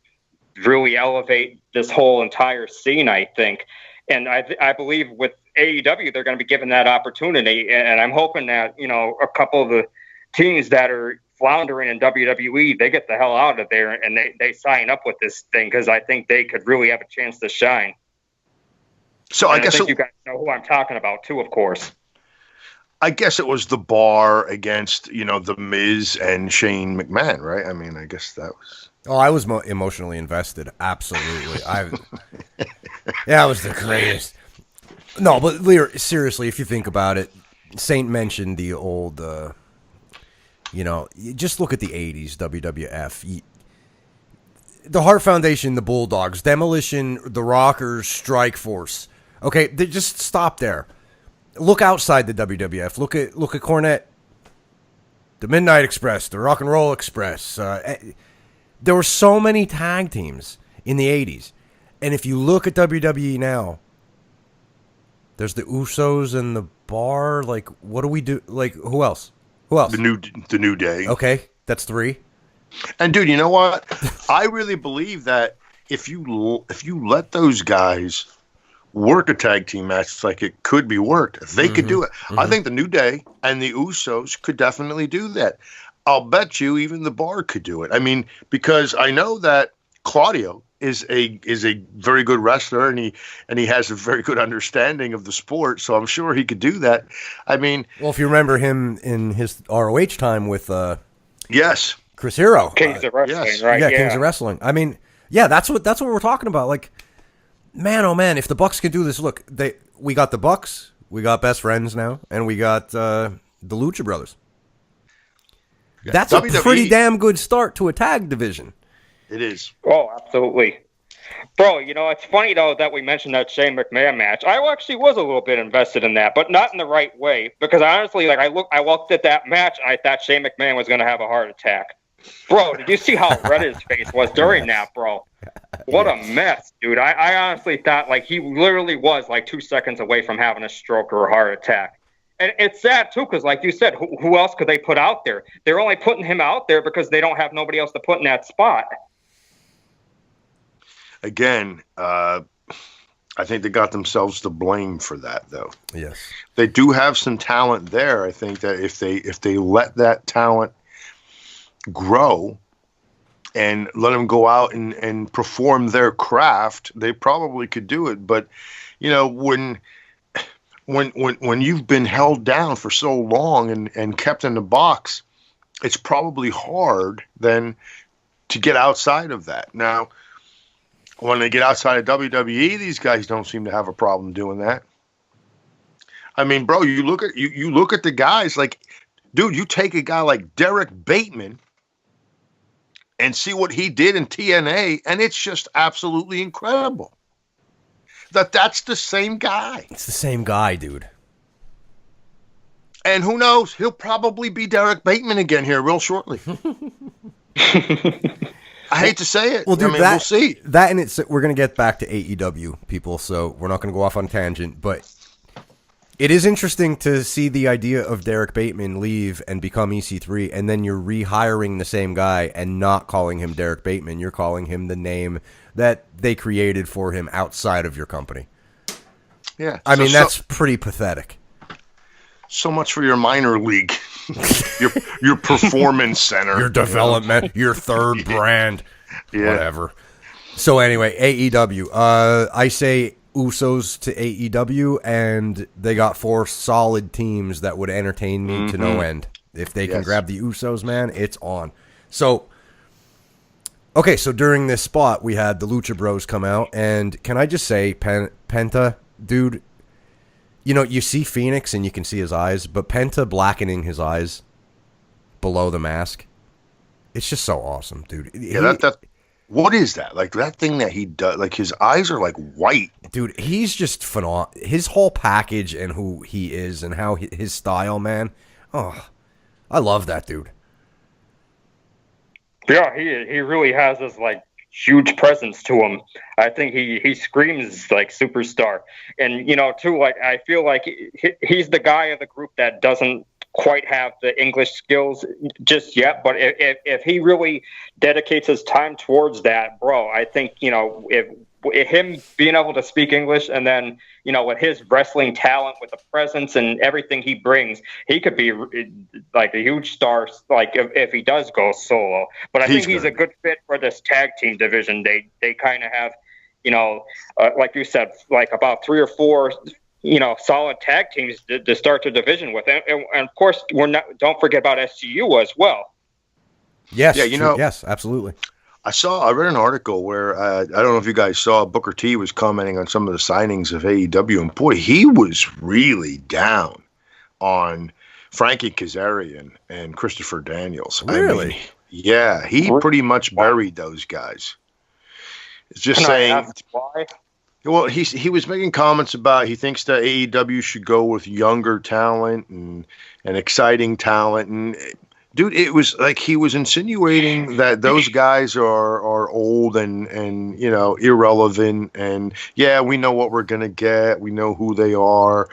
S3: really elevate this whole entire scene, I think. And I believe with AEW, they're going to be given that opportunity. And I'm hoping that, a couple of the teams that are floundering in WWE, they get the hell out of there and they sign up with this thing because I think they could really have a chance to shine.
S2: So I guess
S3: you guys know who I'm talking about too, of course.
S2: I guess it was the Bar against, the Miz and Shane McMahon, right? I mean, I guess that was.
S1: Oh, I was emotionally invested. Absolutely. That was the greatest. No, but seriously, if you think about it, Saint mentioned the old, just look at the 80s WWF. The Hart Foundation, the Bulldogs, Demolition, the Rockers, Strike Force. Okay, they just stop there. Look outside the WWF. Look at Cornette, the Midnight Express, the Rock and Roll Express. There were so many tag teams in the 80s. And if you look at WWE now, there's the Usos and the Bar. Like, what do we do? Like, who else?
S2: The New Day.
S1: Okay, that's 3.
S2: And dude, you know what? I really believe that if you let those guys work a tag team match like it could be worked, they could do it. Mm-hmm. I think the New Day and the Usos could definitely do that. I'll bet you even the Bar could do it. I mean, because I know that Claudio is a very good wrestler and he has a very good understanding of the sport, so I'm sure he could do that. I mean,
S1: well, if you remember him in his ROH time with
S2: yes,
S1: Chris Hero,
S3: Kings of Wrestling,
S2: yes.
S3: right?
S1: Yeah, Kings of Wrestling. I mean, yeah, that's what we're talking about. Like, man, oh man, if the Bucks can do this, look, we got the Bucks, we got Best Friends now, and we got the Lucha Brothers. Yeah. That's WWE. A pretty damn good start to a tag division.
S2: It is.
S3: Oh, absolutely. Bro, it's funny, though, that we mentioned that Shane McMahon match. I actually was a little bit invested in that, but not in the right way. Because honestly, I looked at that match, I thought Shane McMahon was going to have a heart attack. Bro, did you see how red his face was during that, bro? What a mess, dude. I honestly thought, he literally was, 2 seconds away from having a stroke or a heart attack. And it's sad, too, because like you said, who else could they put out there? They're only putting him out there because they don't have nobody else to put in that spot.
S2: Again, I think they got themselves to blame for that, though.
S1: Yes.
S2: They do have some talent there. I think that if they let that talent grow and let them go out and perform their craft, they probably could do it. But, you know, when you've been held down for so long and kept in the box, it's probably hard then to get outside of that. Now, when they get outside of WWE, these guys don't seem to have a problem doing that. I mean, bro, you look at the guys like, dude, you take a guy like Derek Bateman and see what he did in TNA, and it's just absolutely incredible. That's the same guy.
S1: It's the same guy, dude.
S2: And who knows? He'll probably be Derek Bateman again here real shortly. I hate to say it.
S1: Well, dude,
S2: we'll see.
S1: That and it's we're going to get back to AEW, people, so we're not going to go off on a tangent, but it is interesting to see the idea of Derek Bateman leave and become EC3, and then you're rehiring the same guy and not calling him Derek Bateman. You're calling him the name that they created for him outside of your company.
S2: Yeah.
S1: I mean, that's pretty pathetic.
S2: So much for your minor league, your performance center,
S1: your development, your third brand, whatever. So anyway, AEW. I say Usos to AEW, and they got 4 solid teams that would entertain me to no end. If they can grab the Usos, man, it's on. So, okay, so during this spot, we had the Lucha Bros come out, and can I just say, Penta, dude, you know, you see Phoenix and you can see his eyes, but Penta blackening his eyes below the mask, it's just so awesome, dude.
S2: That what is that? Like that thing that he does, like his eyes are like white.
S1: Dude, he's just phenomenal. His whole package and who he is and how his style, man. Oh, I love that dude.
S3: Yeah, he really has this like huge presence to him. I think he screams like superstar. And you know, too, like I feel like he's the guy of the group that doesn't quite have the English skills just yet, but if he really dedicates his time towards that, bro, I think, you know, if him being able to speak English and then, you know, with his wrestling talent, with the presence and everything he brings, he could be like a huge star, like if he does go solo. But I think he's a good fit for this tag team division. They kind of have, you know, like you said, like about 3 or 4, you know, solid tag teams to start the division with, and of course don't forget about SCU as well.
S1: Yes,
S2: yeah, you know,
S1: yes, absolutely.
S2: I read an article where I don't know if you guys saw, Booker T was commenting on some of the signings of AEW, and boy, he was really down on Frankie Kazarian and Christopher Daniels.
S1: Really?
S2: I mean, yeah, he pretty much buried those guys. It's just saying.
S3: Why?
S2: Well, he was making comments about he thinks that AEW should go with younger talent and exciting talent. And dude, it was like he was insinuating that those guys are old and you know, irrelevant. And yeah, we know what we're gonna get. We know who they are.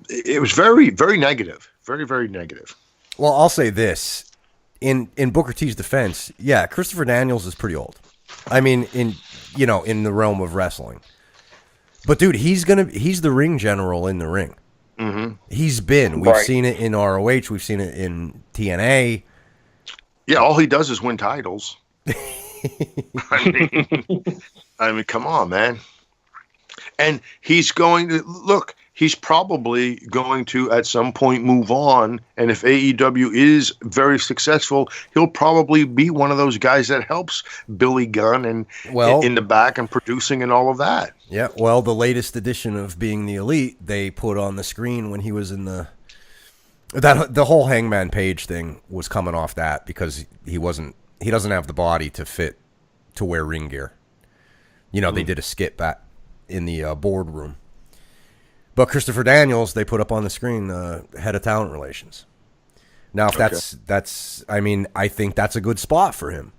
S2: It was very, very negative. Very, very negative.
S1: Well, I'll say this in Booker T's defense. Yeah, Christopher Daniels is pretty old. I mean, in the realm of wrestling. But dude, he's the ring general in the ring. Mm-hmm. He's been. We've seen it in ROH. We've seen it in TNA.
S2: Yeah, all he does is win titles. I mean, come on, man. And he's going to look. He's probably going to at some point move on. And if AEW is very successful, he'll probably be one of those guys that helps Billy Gunn and in the back and producing and all of that.
S1: Yeah, well, the latest edition of Being the Elite, they put on the screen when he was in the whole Hangman Page thing was coming off that because he doesn't have the body to fit to wear ring gear. You know, they did a skit back in the boardroom. But Christopher Daniels, they put up on the screen, head of talent relations. Now, if that's, I mean, I think that's a good spot for him.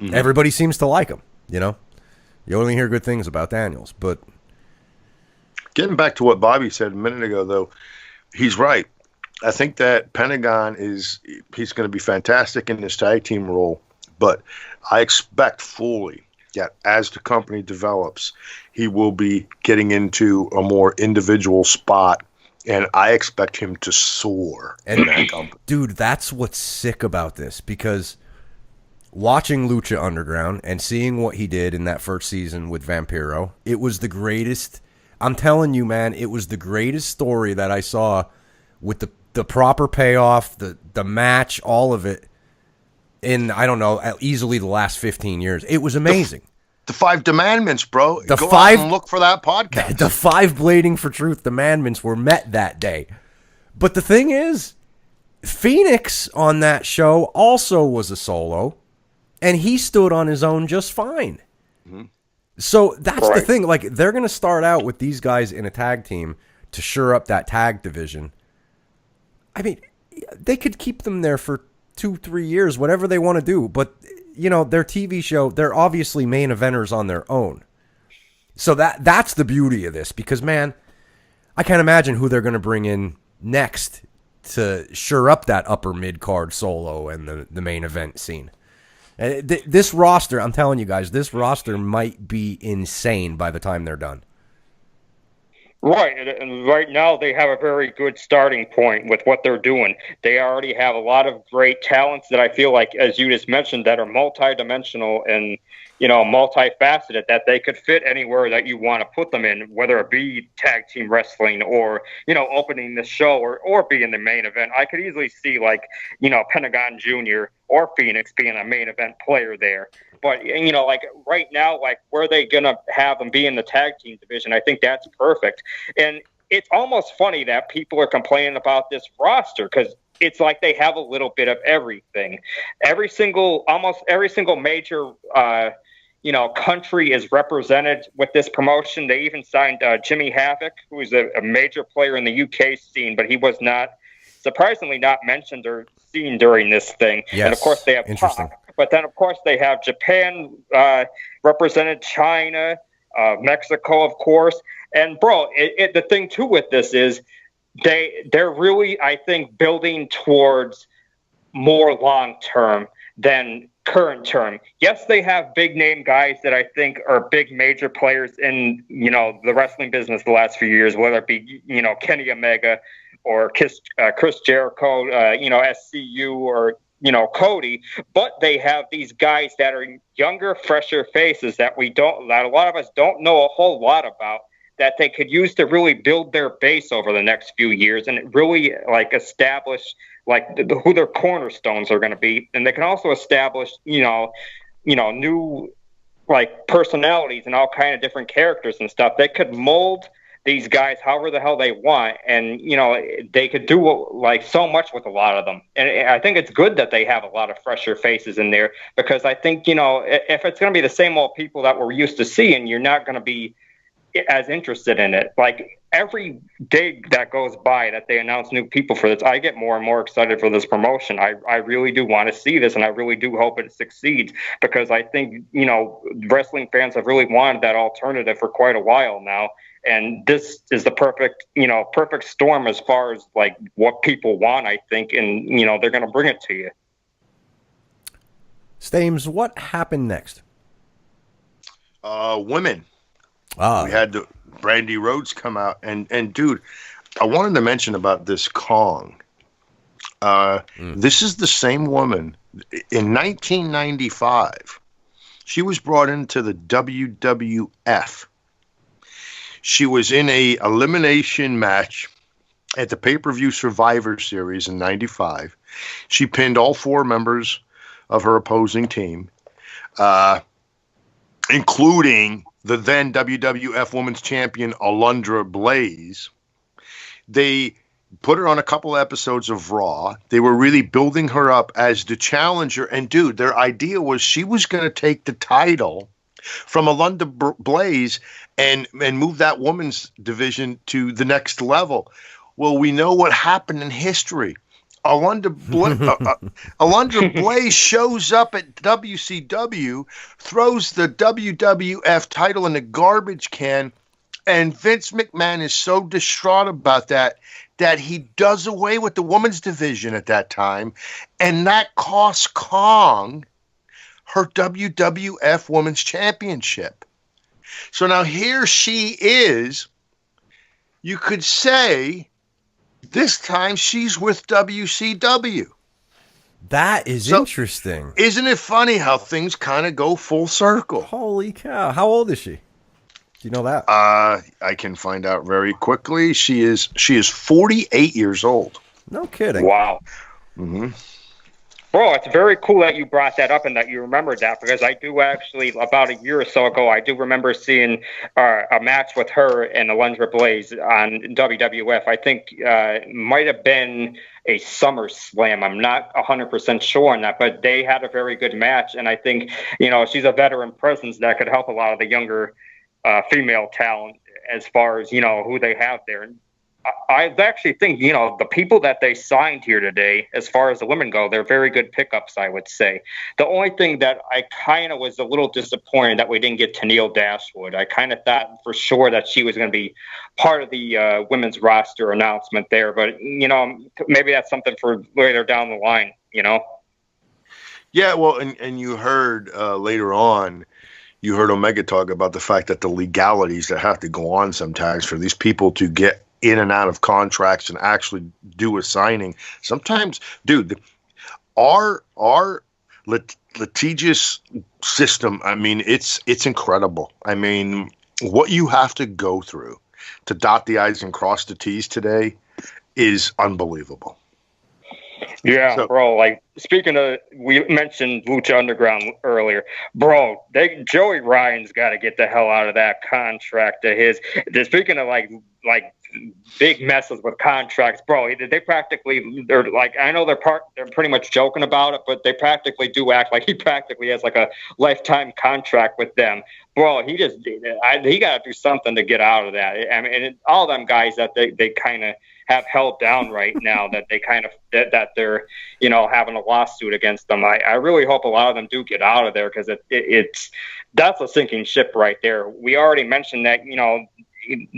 S1: Mm-hmm. Everybody seems to like him, you know? You only hear good things about Daniels, but...
S2: Getting back to what Bobby said a minute ago, though, he's right. I think that Pentagon he's going to be fantastic in this tag team role, but I expect fully that as the company develops, he will be getting into a more individual spot, and I expect him to soar in that company.
S1: Dude, that's what's sick about this, because watching Lucha Underground and seeing what he did in that first season with Vampiro, it was the greatest. I'm telling you, man, it was the greatest story that I saw, with the proper payoff, the match, all of it, in, I don't know, easily the last 15 years. It was amazing.
S2: The 5 Demandments, bro.
S1: The
S2: Go
S1: 5
S2: out and look for that podcast.
S1: The 5 Blading for Truth Demandments were met that day. But the thing is, Phoenix on that show also was a solo, and he stood on his own just fine. Mm-hmm. So that's the thing. Like, they're going to start out with these guys in a tag team to shore up that tag division. I mean, they could keep them there for 2-3 years, whatever they want to do. But, you know, their TV show, they're obviously main eventers on their own. So that's the beauty of this, because, man, I can't imagine who they're going to bring in next to shore up that upper mid-card solo and the main event scene. This roster, I'm telling you guys, this roster might be insane by the time they're done.
S3: Right, and right now they have a very good starting point with what they're doing. They already have a lot of great talents that I feel like, as you just mentioned, that are multidimensional and, you know, multifaceted, that they could fit anywhere that you want to put them in, whether it be tag team wrestling or, you know, opening the show or be in the main event. I could easily see, like, you know, Pentagon Jr. or Phoenix being a main event player there. But, you know, like right now, like, where are they going to have them be in the tag team division? I think that's perfect. And it's almost funny that people are complaining about this roster, because it's like they have a little bit of everything. Almost every single major, you know, country is represented with this promotion. They even signed Jimmy Havoc, who is a major player in the UK scene, but he was surprisingly not mentioned or seen during this thing.
S1: Yes.
S3: And of course they have
S1: Interesting.
S3: Pac. But then, of course, they have Japan represented, China, Mexico, of course. And, bro, the thing, too, with this is they're really, I think, building towards more long-term than current term. Yes, they have big-name guys that I think are big major players in, you know, the wrestling business the last few years, whether it be, you know, Kenny Omega or Chris Jericho, you know, SCU, or, you know, Cody, but they have these guys that are younger, fresher faces that a lot of us don't know a whole lot about, that they could use to really build their base over the next few years and really, like, establish, like, who their cornerstones are going to be. And they can also establish, you know, new, like, personalities and all kind of different characters and stuff. They could mold these guys however the hell they want, and, you know, they could do, like, so much with a lot of them. And I think it's good that they have a lot of fresher faces in there, because I think, you know, if it's going to be the same old people that we're used to seeing, you're not going to be as interested in it. Like, every day that goes by that they announce new people for this, I get more and more excited for this promotion. I really do want to see this, and I really do hope it succeeds, because I think, you know, wrestling fans have really wanted that alternative for quite a while now. And this is the perfect storm as far as, like, what people want, I think. And, you know, they're going to bring it to you.
S1: Stames, what happened next?
S2: Women. We had the Brandy Rhodes come out. And dude, I wanted to mention about this Kong. This is the same woman. In 1995, she was brought into the WWF. She was in a elimination match at the pay-per-view Survivor Series in 95. She pinned all 4 members of her opposing team, including the then WWF Women's Champion Alundra Blaze. They put her on a couple episodes of Raw. They were really building her up as the challenger. And, dude, their idea was she was going to take the title from Alundra Blaze and move that women's division to the next level. Well, we know what happened in history. Alundra Blaze shows up at WCW, throws the WWF title in the garbage can, and Vince McMahon is so distraught about that he does away with the women's division at that time, and that costs Kong her WWF Women's Championship. So now here she is. You could say this time she's with WCW.
S1: That is interesting.
S2: Isn't it funny how things kind of go full circle?
S1: Holy cow. How old is she? Do you know that?
S2: I can find out very quickly. She is 48 years old.
S1: No kidding.
S3: Wow.
S2: Mm-hmm.
S3: Bro, it's very cool that you brought that up and that you remembered that, because I do actually, about a year or so ago, I do remember seeing a match with her and Alundra Blaze on WWF. I think it might have been a SummerSlam. I'm not 100% sure on that, but they had a very good match, and I think, she's a veteran presence that could help a lot of the younger female talent as far as, who they have there. I actually think, the people that they signed here today, as far as the women go, they're very good pickups, I would say. The only thing that I kind of was a little disappointed that we didn't get Tennille Dashwood. I kind of thought for sure that she was going to be part of the women's roster announcement there. But, maybe that's something for later down the line,
S2: Yeah, well, and you heard later on, you heard Omega talk about the fact that the legalities that have to go on sometimes for these people to get in and out of contracts and actually do a signing. Sometimes, dude, our litigious system, I mean, it's incredible. I mean, what you have to go through to dot the I's and cross the T's today is unbelievable.
S3: Yeah, so, bro, like, speaking of, we mentioned Lucha Underground earlier. Bro, Joey Ryan's got to get the hell out of that contract of his. Speaking of, like big messes with contracts, bro, they're like, I know they're pretty much joking about it, but they practically do act like he practically has like a lifetime contract with them. Bro, he got to do something to get out of that. I mean, and all them guys that they kind of have held down right now, that they kind of that they're having a lawsuit against them. I really hope a lot of them do get out of there, because that's a sinking ship right there. We already mentioned that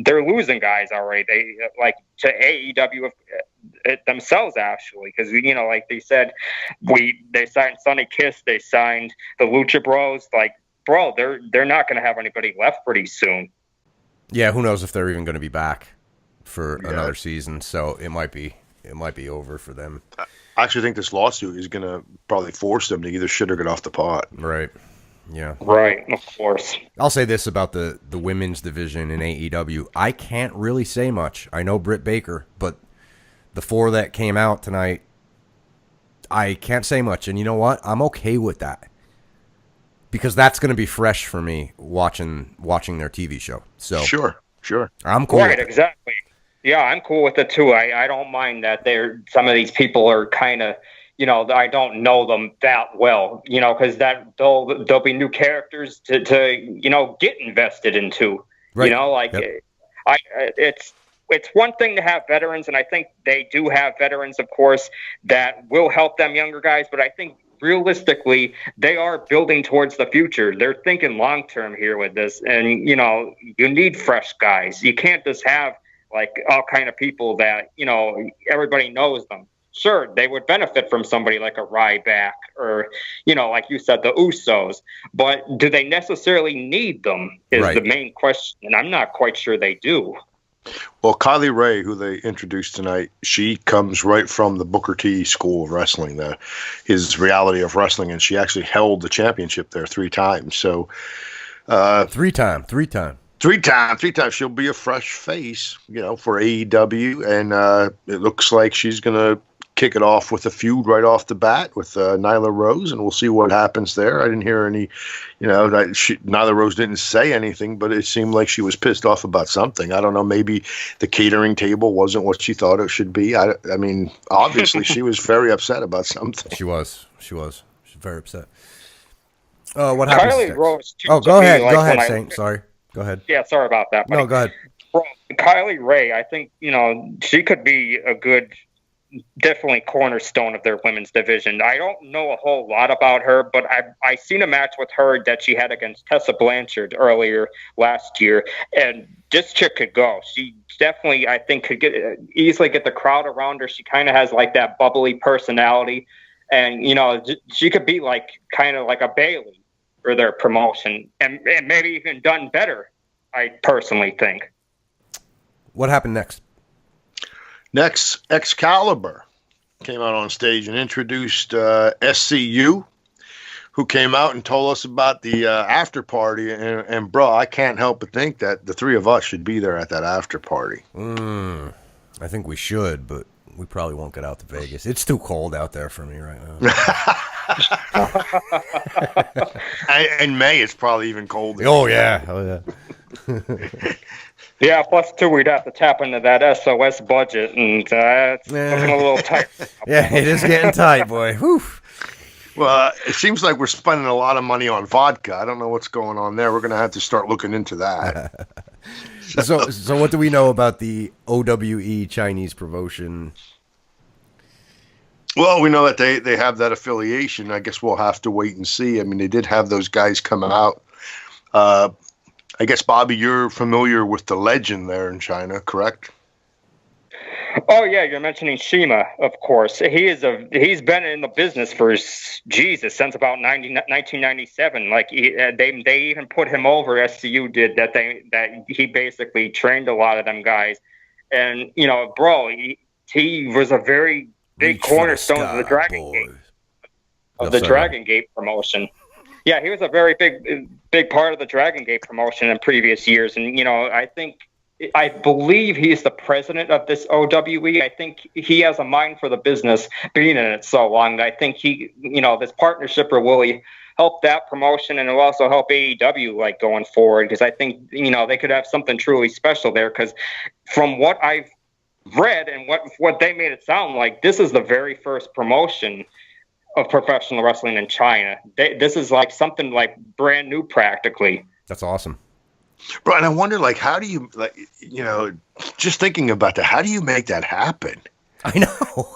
S3: they're losing guys already. They like to AEW themselves, actually, because like they said, they signed Sonny Kiss, they signed the Lucha Bros. Like, bro, they're not going to have anybody left pretty soon.
S1: Yeah, who knows if they're even going to be back for another season? So it might be over for them.
S2: I actually think this lawsuit is going to probably force them to either shit or get off the pot.
S1: Right. Yeah.
S3: Right, of course.
S1: I'll say this about the women's division in AEW. I can't really say much. I know Britt Baker, but the 4 that came out tonight, I can't say much. And you know what? I'm okay with that, because that's going to be fresh for me watching their TV show. So
S2: Sure.
S1: I'm cool.
S3: Right,
S1: with it.
S3: Exactly. Yeah, I'm cool with it too. I don't mind that some of these people are kind of, I don't know them that well, because that there'll be new characters to get invested into.
S1: Right.
S3: It's one thing to have veterans, and I think they do have veterans, of course, that will help them younger guys. But I think realistically, they are building towards the future. They're thinking long term here with this, and you need fresh guys. You can't just have like all kind of people that everybody knows them. Sure, they would benefit from somebody like a Ryback or, like you said, the Usos. But do they necessarily need them is
S1: right.
S3: The main question. And I'm not quite sure they do.
S2: Well, Kylie Ray, who they introduced tonight, she comes right from the Booker T school of wrestling, his reality of wrestling, and she actually held the championship there 3 times. So,
S1: 3 times.
S2: 3 times. She'll be a fresh face, for AEW, and it looks like she's gonna kick it off with a feud right off the bat with Nyla Rose, and we'll see what happens there. I didn't hear any, Nyla Rose didn't say anything, but it seemed like she was pissed off about something. I don't know, maybe the catering table wasn't what she thought it should be. I mean, obviously she was very upset about something.
S1: She was very upset. What happened?
S3: Kylie Rose.
S1: Oh, go ahead, Saint. Sorry. Go ahead.
S3: Yeah, sorry about that.
S1: No, go ahead.
S3: Bro, Kylie Ray, I think, she could be a good, definitely cornerstone of their women's division. I don't know a whole lot about her, but I seen a match with her that she had against Tessa Blanchard earlier last year, and this chick could go. She definitely, I think, could easily get the crowd around her. She kind of has like that bubbly personality. and she could be like kind of like a Bailey for their promotion, and maybe even done better. I personally think.
S1: What happened next?
S2: Next, Excalibur came out on stage and introduced SCU, who came out and told us about the after party. And bro, I can't help but think that the three of us should be there at that after party.
S1: I think we should, but we probably won't get out to Vegas. It's too cold out there for me right now.
S2: In May, it's probably even colder.
S1: Oh, yeah.
S3: Yeah, plus, too, we'd have to tap into that SOS budget, and it's looking a little tight.
S1: Yeah, it is getting tight, boy. Whew.
S2: Well, it seems like we're spending a lot of money on vodka. I don't know what's going on there. We're going to have to start looking into that.
S1: So what do we know about the OWE Chinese promotion?
S2: Well, we know that they have that affiliation. I guess we'll have to wait and see. I mean, they did have those guys come out. I guess, Bobby, you're familiar with the legend there in China, correct?
S3: Oh yeah, you're mentioning Shima, of course. He's been in the business for since about 1997. Like they even put him over. SCU did that. He basically trained a lot of them guys, and bro, he was a very big cornerstone of the Dragon Gate Dragon Gate promotion. Yeah, he was a very big part of the Dragon Gate promotion in previous years, and I believe he's the president of this OWE. I think he has a mind for the business, being in it so long. I think this partnership will really help that promotion, and it'll also help AEW like going forward, because I think they could have something truly special there. Because from what I've read and what they made it sound like, this is the very first promotion of professional wrestling in China. This is like something like brand new practically.
S1: That's awesome.
S2: Bro, and I wonder, like, how do you, just thinking about that, how do you make that happen?
S1: I know.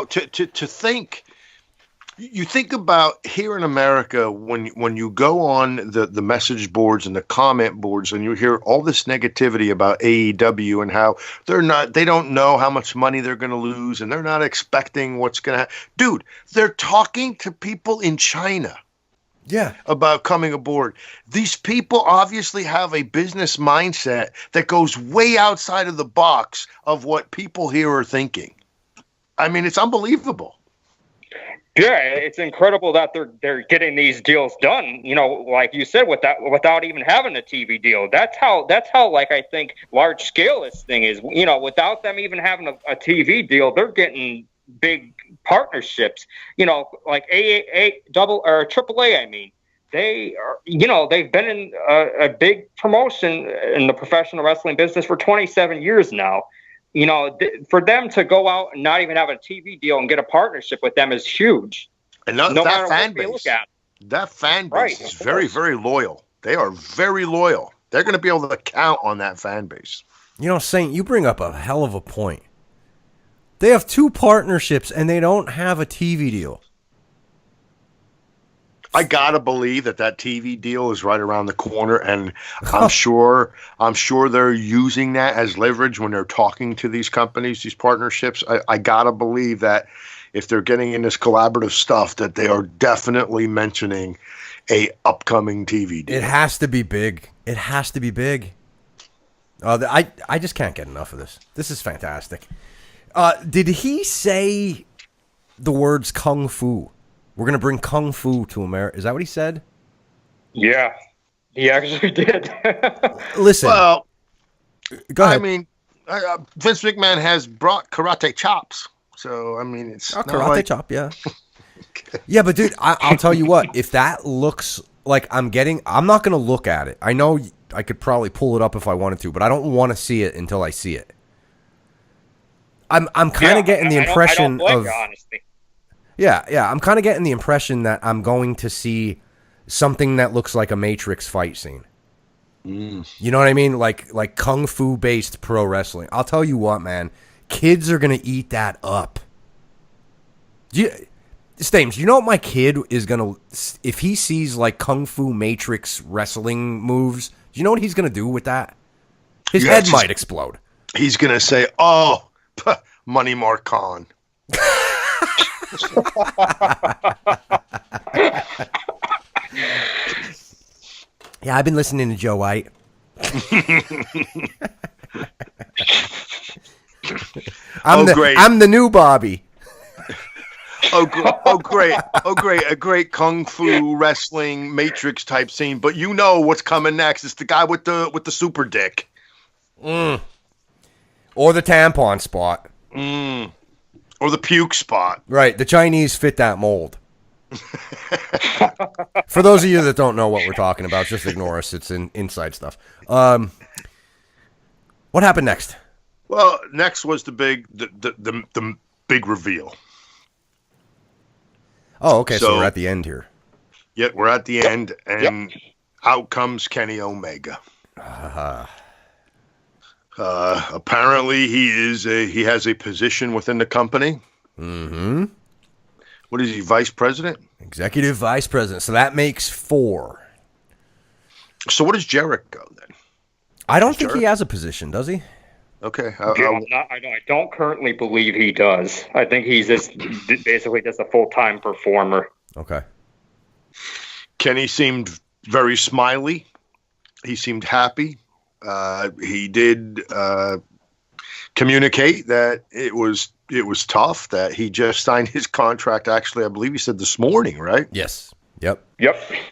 S2: To think, you think about here in America, when you go on the message boards and the comment boards and you hear all this negativity about AEW and how they don't know how much money they're going to lose and they're not expecting what's going to happen. Dude, they're talking to people in China.
S1: Yeah.
S2: About coming aboard. These people obviously have a business mindset that goes way outside of the box of what people here are thinking. I mean, it's unbelievable.
S3: Yeah, it's incredible that they're getting these deals done. Like you said, without even having a TV deal. That's how like I think large scale this thing is. Without them even having a TV deal, they're getting big partnerships, like AAA. I mean, they are, they've been in a big promotion in the professional wrestling business for 27 years now. For them to go out and not even have a TV deal and get a partnership with them is huge.
S2: And that fan base is very, very loyal. They are very loyal. They're going to be able to count on that fan base.
S1: Saint, you bring up a hell of a point. They have two partnerships, and they don't have a TV deal.
S2: I gotta believe that TV deal is right around the corner, and I'm sure they're using that as leverage when they're talking to these companies, these partnerships. I gotta believe that if they're getting in this collaborative stuff, that they are definitely mentioning a upcoming TV deal.
S1: It has to be big. It has to be big. I just can't get enough of this. This is fantastic. Did he say the words kung fu? We're going to bring kung fu to America. Is that what he said?
S3: Yeah, he actually did.
S1: Listen.
S2: Well,
S1: go ahead.
S2: I mean, Vince McMahon has brought karate chops. So, I mean, it's
S1: karate chop, yeah. Yeah, but dude, I'll tell you what. If that looks like I'm not going to look at it. I know I could probably pull it up if I wanted to, but I don't want to see it until I see it. I'm kind of getting the impression
S3: I don't blame
S1: of
S3: you, honestly.
S1: Yeah, I'm kind of getting the impression that I'm going to see something that looks like a Matrix fight scene. You know what I mean? Like kung fu based pro wrestling. I'll tell you what, man. Kids are gonna eat that up. Stames, you know what my kid is gonna, if he sees like kung fu Matrix wrestling moves? Do you know what he's gonna do with that? His head might explode.
S2: He's gonna say, "Oh, Money Mark Khan."
S1: Yeah, I've been listening to Joe White.
S2: Great.
S1: I'm the new Bobby.
S2: Oh, great. Oh, great. A great kung fu wrestling Matrix type scene. But you know what's coming next. It's the guy with the super dick.
S1: Or the tampon spot.
S2: Or the puke spot.
S1: Right. The Chinese fit that mold. For those of you that don't know what we're talking about, just ignore us. It's inside stuff. What happened next?
S2: Well, next was the big reveal.
S1: Oh, okay. So we're at the end here.
S2: Yeah, we're at the end, and out comes Kenny Omega. Apparently, he has a position within the company.
S1: Mm-hmm.
S2: What is he, vice president?
S1: Executive vice president. So that makes 4.
S2: So what does Jericho then?
S1: I don't think he has a position, does he?
S2: Okay.
S3: I don't currently believe he does. I think he's basically just a full-time performer.
S1: Okay.
S2: Kenny seemed very smiley. He seemed happy. He did communicate that it was tough, that he just signed his contract. Actually, I believe he said this morning, right?
S1: Yes. Yep.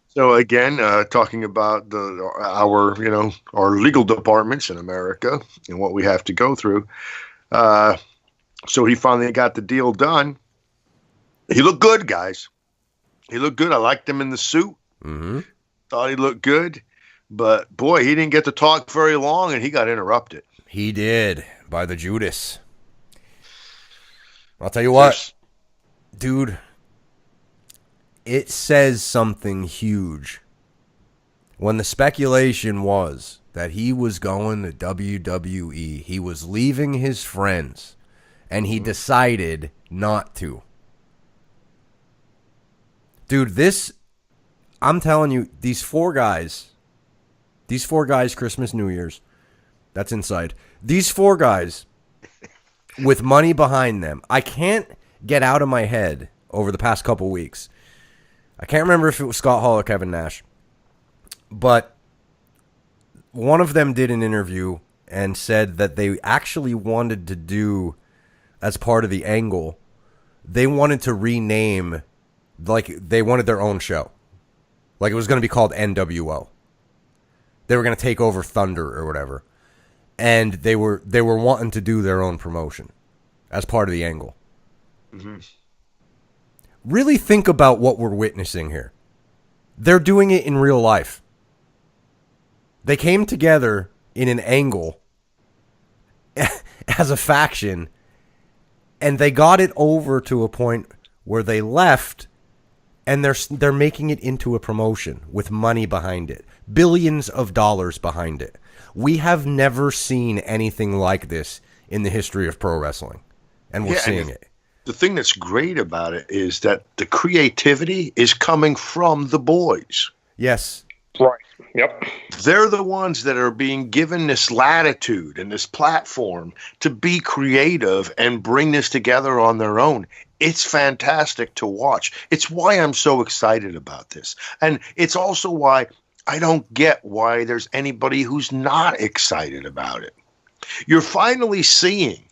S2: So again, talking about our legal departments in America and what we have to go through. So he finally got the deal done. He looked good, guys. He looked good. I liked him in the suit.
S1: Mm-hmm.
S2: Thought he looked good, but boy, he didn't get to talk very long, and he got interrupted.
S1: He did by the Judas. I'll tell you what, dude. It says something huge when the speculation was that he was going to WWE. He was leaving his friends, and he decided not to. Dude, I'm telling you, these four guys, Christmas, New Year's, that's inside. These 4 guys with money behind them, I can't get out of my head over the past couple weeks. I can't remember if it was Scott Hall or Kevin Nash, but one of them did an interview and said that they actually wanted to do, as part of the angle, they wanted to rename, like they wanted their own show. Like it was going to be called NWO. They were going to take over Thunder or whatever. And they were wanting to do their own promotion as part of the angle. Mm-hmm. Really think about what we're witnessing here. They're doing it in real life. They came together in an angle as a faction, and they got it over to a point where they left, and they're making it into a promotion with money behind it. Billions of dollars behind it. We have never seen anything like this in the history of pro wrestling, and we're seeing it.
S2: The thing that's great about it is that the creativity is coming from the boys.
S1: Yes.
S3: Right. Yep.
S2: They're the ones that are being given this latitude and this platform to be creative and bring this together on their own. It's fantastic to watch. It's why I'm so excited about this. And it's also why I don't get why there's anybody who's not excited about it. You're finally seeing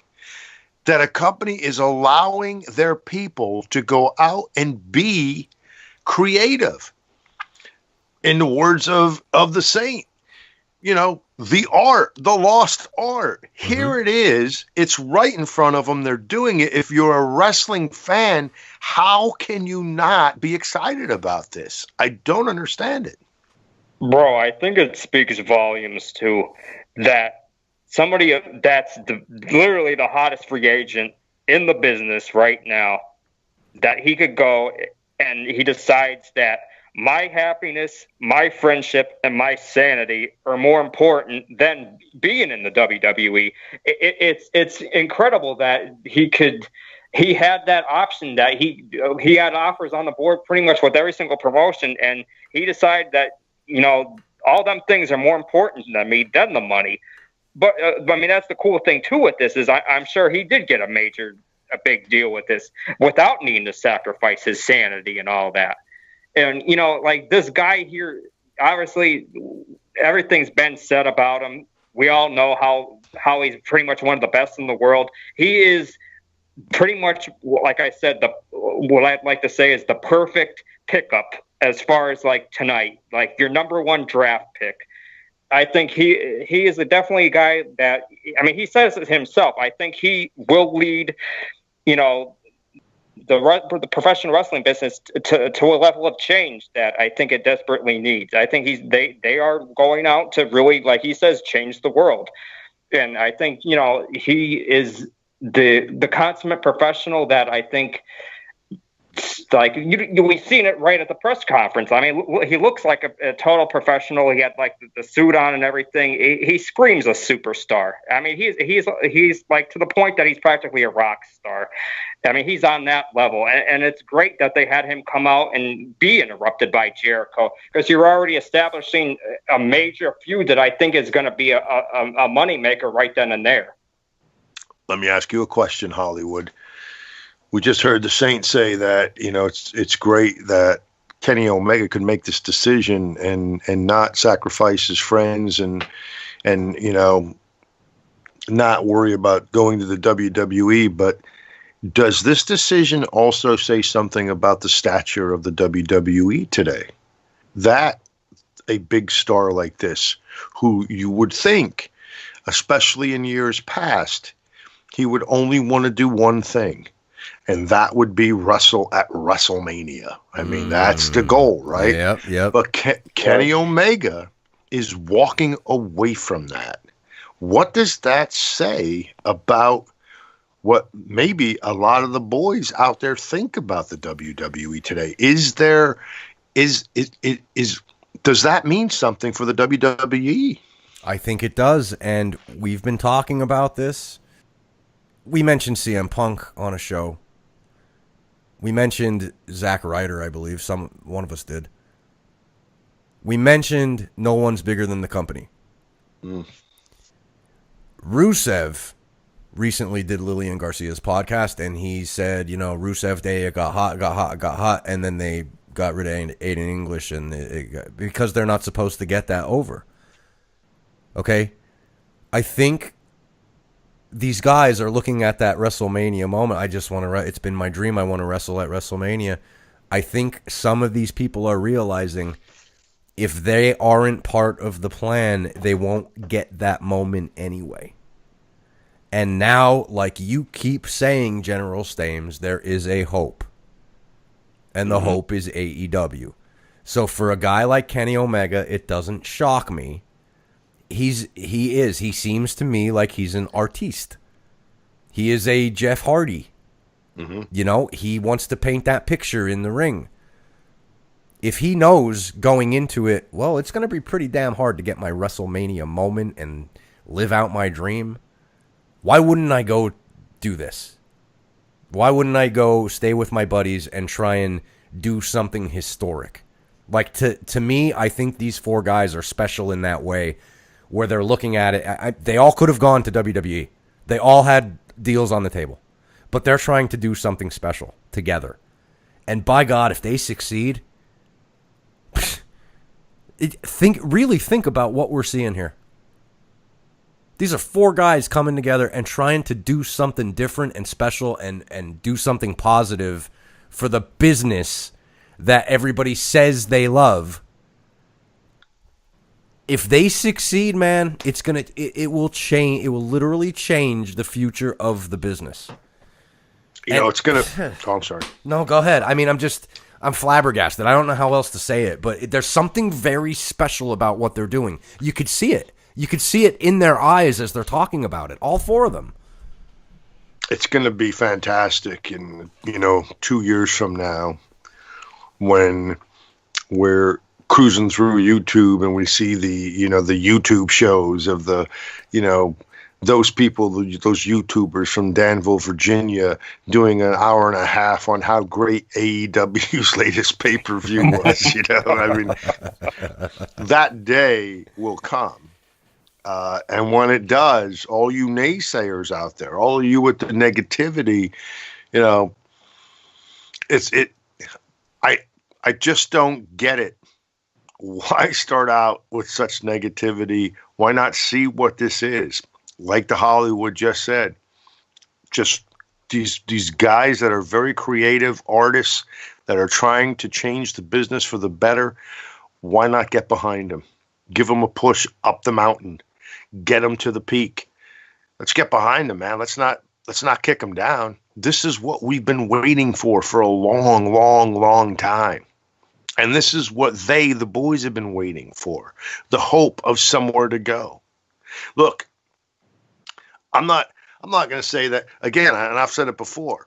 S2: that a company is allowing their people to go out and be creative. In the words of the saint, the art, the lost art. Mm-hmm. Here it is. It's right in front of them. They're doing it. If you're a wrestling fan, how can you not be excited about this? I don't understand it.
S3: Bro, I think it speaks volumes too that somebody that's literally the hottest free agent in the business right now, that he could go and he decides that my happiness, my friendship, and my sanity are more important than being in the WWE. It's incredible that he had that option, that he had offers on the board pretty much with every single promotion, and he decided that, all them things are more important than me than the money. But I mean, that's the cool thing too with this is I'm sure he did get a major a big deal with this without needing to sacrifice his sanity and all that. And, you know, like this guy here, obviously everything's been said about him. We all know how he's pretty much one of the best in the world. He is pretty much, like I said, what I'd like to say is the perfect pickup as far as like tonight, like your number one draft pick. I think he is definitely a guy that, I mean, he says it himself. I think he will lead, you know, the professional wrestling business to a level of change that I think it desperately needs. I think they are going out to really, like he says, change the world. And I think, you know, he is the consummate professional that I think, like we've seen it right at the press conference. I mean, he looks like a total professional. He had like the suit on and everything. He screams a superstar. I mean, he's like to the point that he's practically a rock star. I mean, he's on that level, and it's great that they had him come out and be interrupted by Jericho, because you're already establishing a major feud that I think is going to be a moneymaker right then and there.
S2: Let me ask you a question, Hollywood. We just heard the Saints say that, you know, it's great that Kenny Omega could make this decision and not sacrifice his friends and you know, not worry about going to the WWE. But does this decision also say something about the stature of the WWE today? That a big star like this, who you would think, especially in years past, he would only want to do one thing. And that would be wrestle at WrestleMania. I mean, that's the goal, right?
S1: Yep.
S2: But Kenny Omega is walking away from that. What does that say about what maybe a lot of the boys out there think about the WWE today? Does that mean something for the WWE?
S1: I think it does, and we've been talking about this. We mentioned CM Punk on a show. We mentioned Zack Ryder, I believe. One of us did. We mentioned no one's bigger than the company. Rusev recently did Lillian Garcia's podcast, and he said, you know, Rusev Day, it got hot, and then they got rid of Aiden English, and because they're not supposed to get that over. Okay? I think these guys are looking at that WrestleMania moment. I just want to, it's been my dream. I want to wrestle at WrestleMania. I think some of these people are realizing if they aren't part of the plan, they won't get that moment anyway. And now, like you keep saying, General Stames, there is a hope. And the hope is AEW. So for a guy like Kenny Omega, it doesn't shock me. He seems to me like he's an artiste. He is a Jeff Hardy. You know, he wants to paint that picture in the ring. If he knows going into it, well, it's going to be pretty damn hard to get my WrestleMania moment and live out my dream, why wouldn't I go do this? Why wouldn't I go stay with my buddies and try and do something historic? Like, to me, I think these four guys are special in that way, where they're looking at it. They all could have gone to WWE. They all had deals on the table. But they're trying to do something special together. And by God, if they succeed, really think about what we're seeing here. These are four guys coming together and trying to do something different and special and do something positive for the business that everybody says they love. If they succeed, man, it will change. It will literally change the future of the business.
S2: It's gonna. Oh, I'm sorry.
S1: No, go ahead. I mean, I'm flabbergasted. I don't know how else to say it, but there's something very special about what they're doing. You could see it. You could see it in their eyes as they're talking about it. All four of them.
S2: It's going to be fantastic in 2 years from now, when we're cruising through YouTube and we see the YouTube shows of those people, those YouTubers from Danville, Virginia, doing an hour and a half on how great AEW's latest pay-per-view was. I mean, that day will come. And when it does, all you naysayers out there, all of you with the negativity, you know, I just don't get it. Why start out with such negativity? Why not see what this is? Like the Hollywood just said, just these guys that are very creative artists that are trying to change the business for the better. Why not get behind them? Give them a push up the mountain. Get them to the peak. Let's get behind them, man. Let's not kick them down. This is what we've been waiting for a long, long, long time. And this is what the boys have been waiting for. The hope of somewhere to go. Look, I'm not going to say that again, and I've said it before.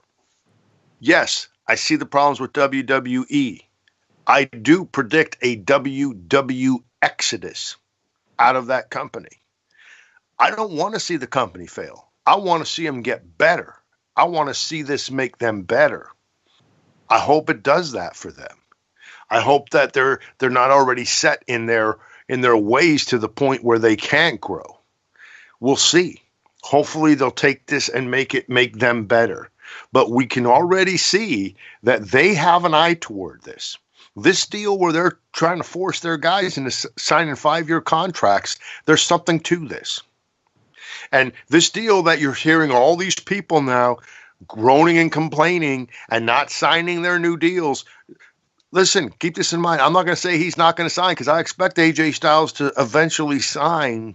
S2: Yes, I see the problems with WWE. I do predict a WW exodus out of that company. I don't want to see the company fail. I want to see them get better. I want to see this make them better. I hope it does that for them. I hope that they're not already set in their ways to the point where they can't grow. We'll see. Hopefully they'll take this and make them better. But we can already see that they have an eye toward this. This deal where they're trying to force their guys into signing 5-year contracts, there's something to this. And this deal that you're hearing all these people now groaning and complaining and not signing their new deals. Listen, keep this in mind. I'm not going to say he's not going to sign because I expect AJ Styles to eventually sign.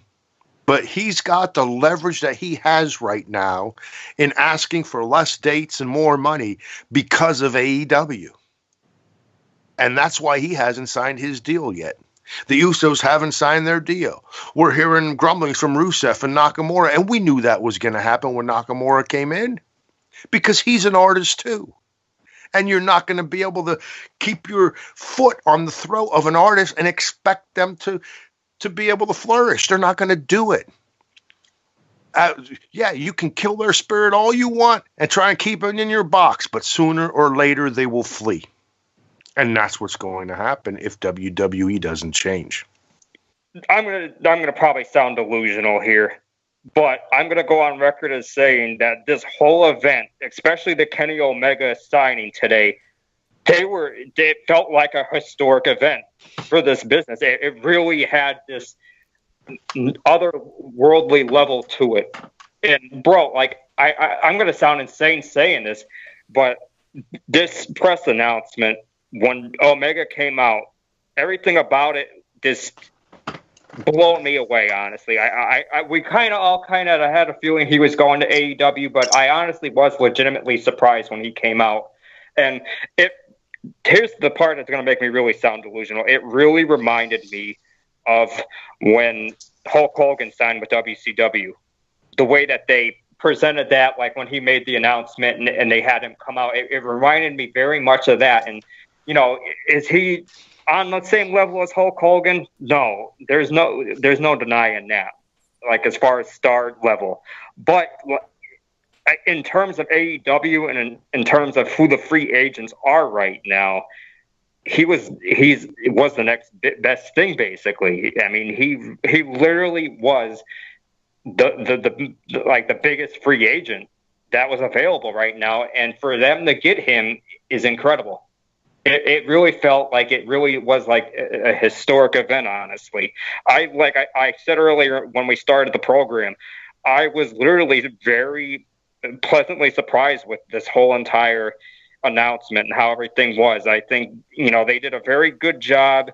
S2: But he's got the leverage that he has right now in asking for less dates and more money because of AEW. And that's why he hasn't signed his deal yet. The Usos haven't signed their deal. We're hearing grumblings from Rusev and Nakamura, and we knew that was going to happen when Nakamura came in because he's an artist too. And you're not going to be able to keep your foot on the throat of an artist and expect them to be able to flourish. They're not going to do it. Yeah, you can kill their spirit all you want and try and keep it in your box, but sooner or later they will flee. And that's what's going to happen if WWE doesn't change.
S3: I'm gonna probably sound delusional here, but I'm gonna go on record as saying that this whole event, especially the Kenny Omega signing today, it felt like a historic event for this business. It really had this otherworldly level to it. And bro, like I'm gonna sound insane saying this, but this press announcement when Omega came out, everything about it just blew me away. Honestly, we kind of had a feeling he was going to AEW, but I honestly was legitimately surprised when he came out. And here's the part that's going to make me really sound delusional. It really reminded me of when Hulk Hogan signed with WCW. The way that they presented that, like when he made the announcement and they had him come out, it reminded me very much of that. And you know, is he on the same level as Hulk Hogan? No, there's no denying that. Like as far as star level, but in terms of AEW and in terms of who the free agents are right now, he was the next best thing basically. I mean, he literally was the biggest free agent that was available right now, and for them to get him is incredible. It really felt like it really was like a historic event, honestly. I said earlier when we started the program, I was literally very pleasantly surprised with this whole entire announcement and how everything was. I think, they did a very good job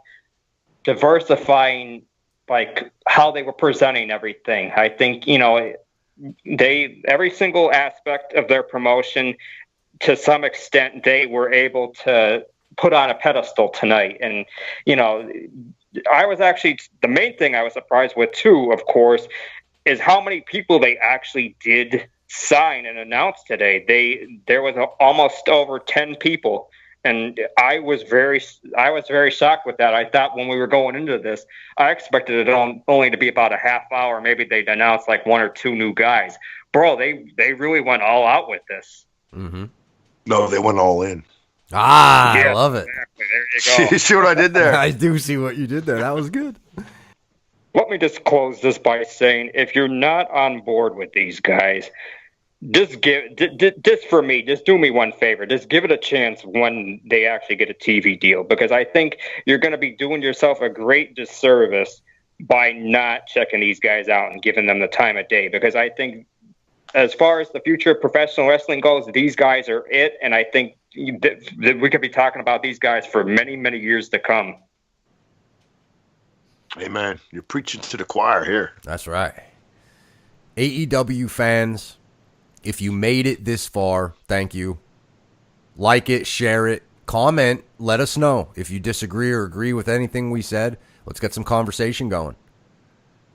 S3: diversifying like how they were presenting everything. I think, every single aspect of their promotion, to some extent, they were able to put on a pedestal tonight. And, I was actually, the main thing I was surprised with too, of course, is how many people they actually did sign and announce today. There was almost over 10 people. And I was very shocked with that. I thought when we were going into this, I expected it only to be about a half hour. Maybe they'd announce like 1 or 2 new guys. Bro, they really went all out with this.
S1: Mm-hmm.
S2: No, they went all in.
S1: Ah, yeah, I love it.
S3: Exactly. There you go.
S2: See what I did there?
S1: I do see what you did there. That was good.
S3: Let me just close this by saying, if you're not on board with these guys, just for me, just do me one favor. Just give it a chance when they actually get a TV deal, because I think you're going to be doing yourself a great disservice by not checking these guys out and giving them the time of day. Because I think, as far as the future of professional wrestling goes, these guys are it, and I think that we could be talking about these guys for many, many years to come.
S2: Hey, man, you're preaching to the choir here.
S1: That's right. AEW fans, if you made it this far, thank you. Like it, share it, comment, let us know. If you disagree or agree with anything we said, let's get some conversation going.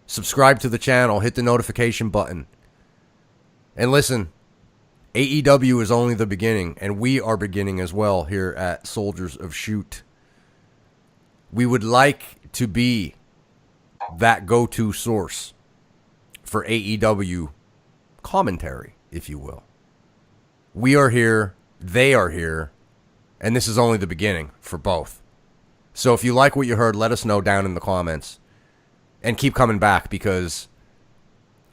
S1: Subscribe to the channel, hit the notification button. And listen, AEW is only the beginning, and we are beginning as well here at Soldiers of Shoot. We would like to be that go-to source for AEW commentary, if you will. We are here, they are here, and this is only the beginning for both. So if you like what you heard, let us know down in the comments. And keep coming back, because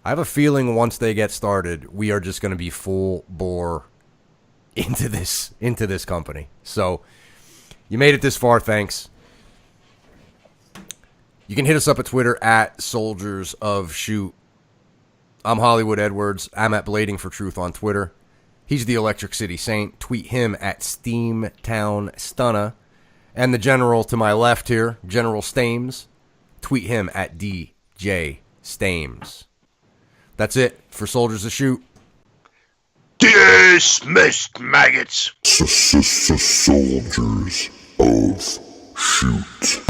S1: I have a feeling once they get started, we are just going to be full bore into this company. So you made it this far, thanks. You can hit us up at Twitter at Soldiers of Shoot. I'm Hollywood Edwards. I'm at Blading for Truth on Twitter. He's the Electric City Saint. Tweet him at Steamtown Stunna. And the general to my left here, General Stames, tweet him at DJ Stames. That's it for Soldiers of Shoot.
S2: Dismissed, maggots.
S4: Soldiers of Shoot.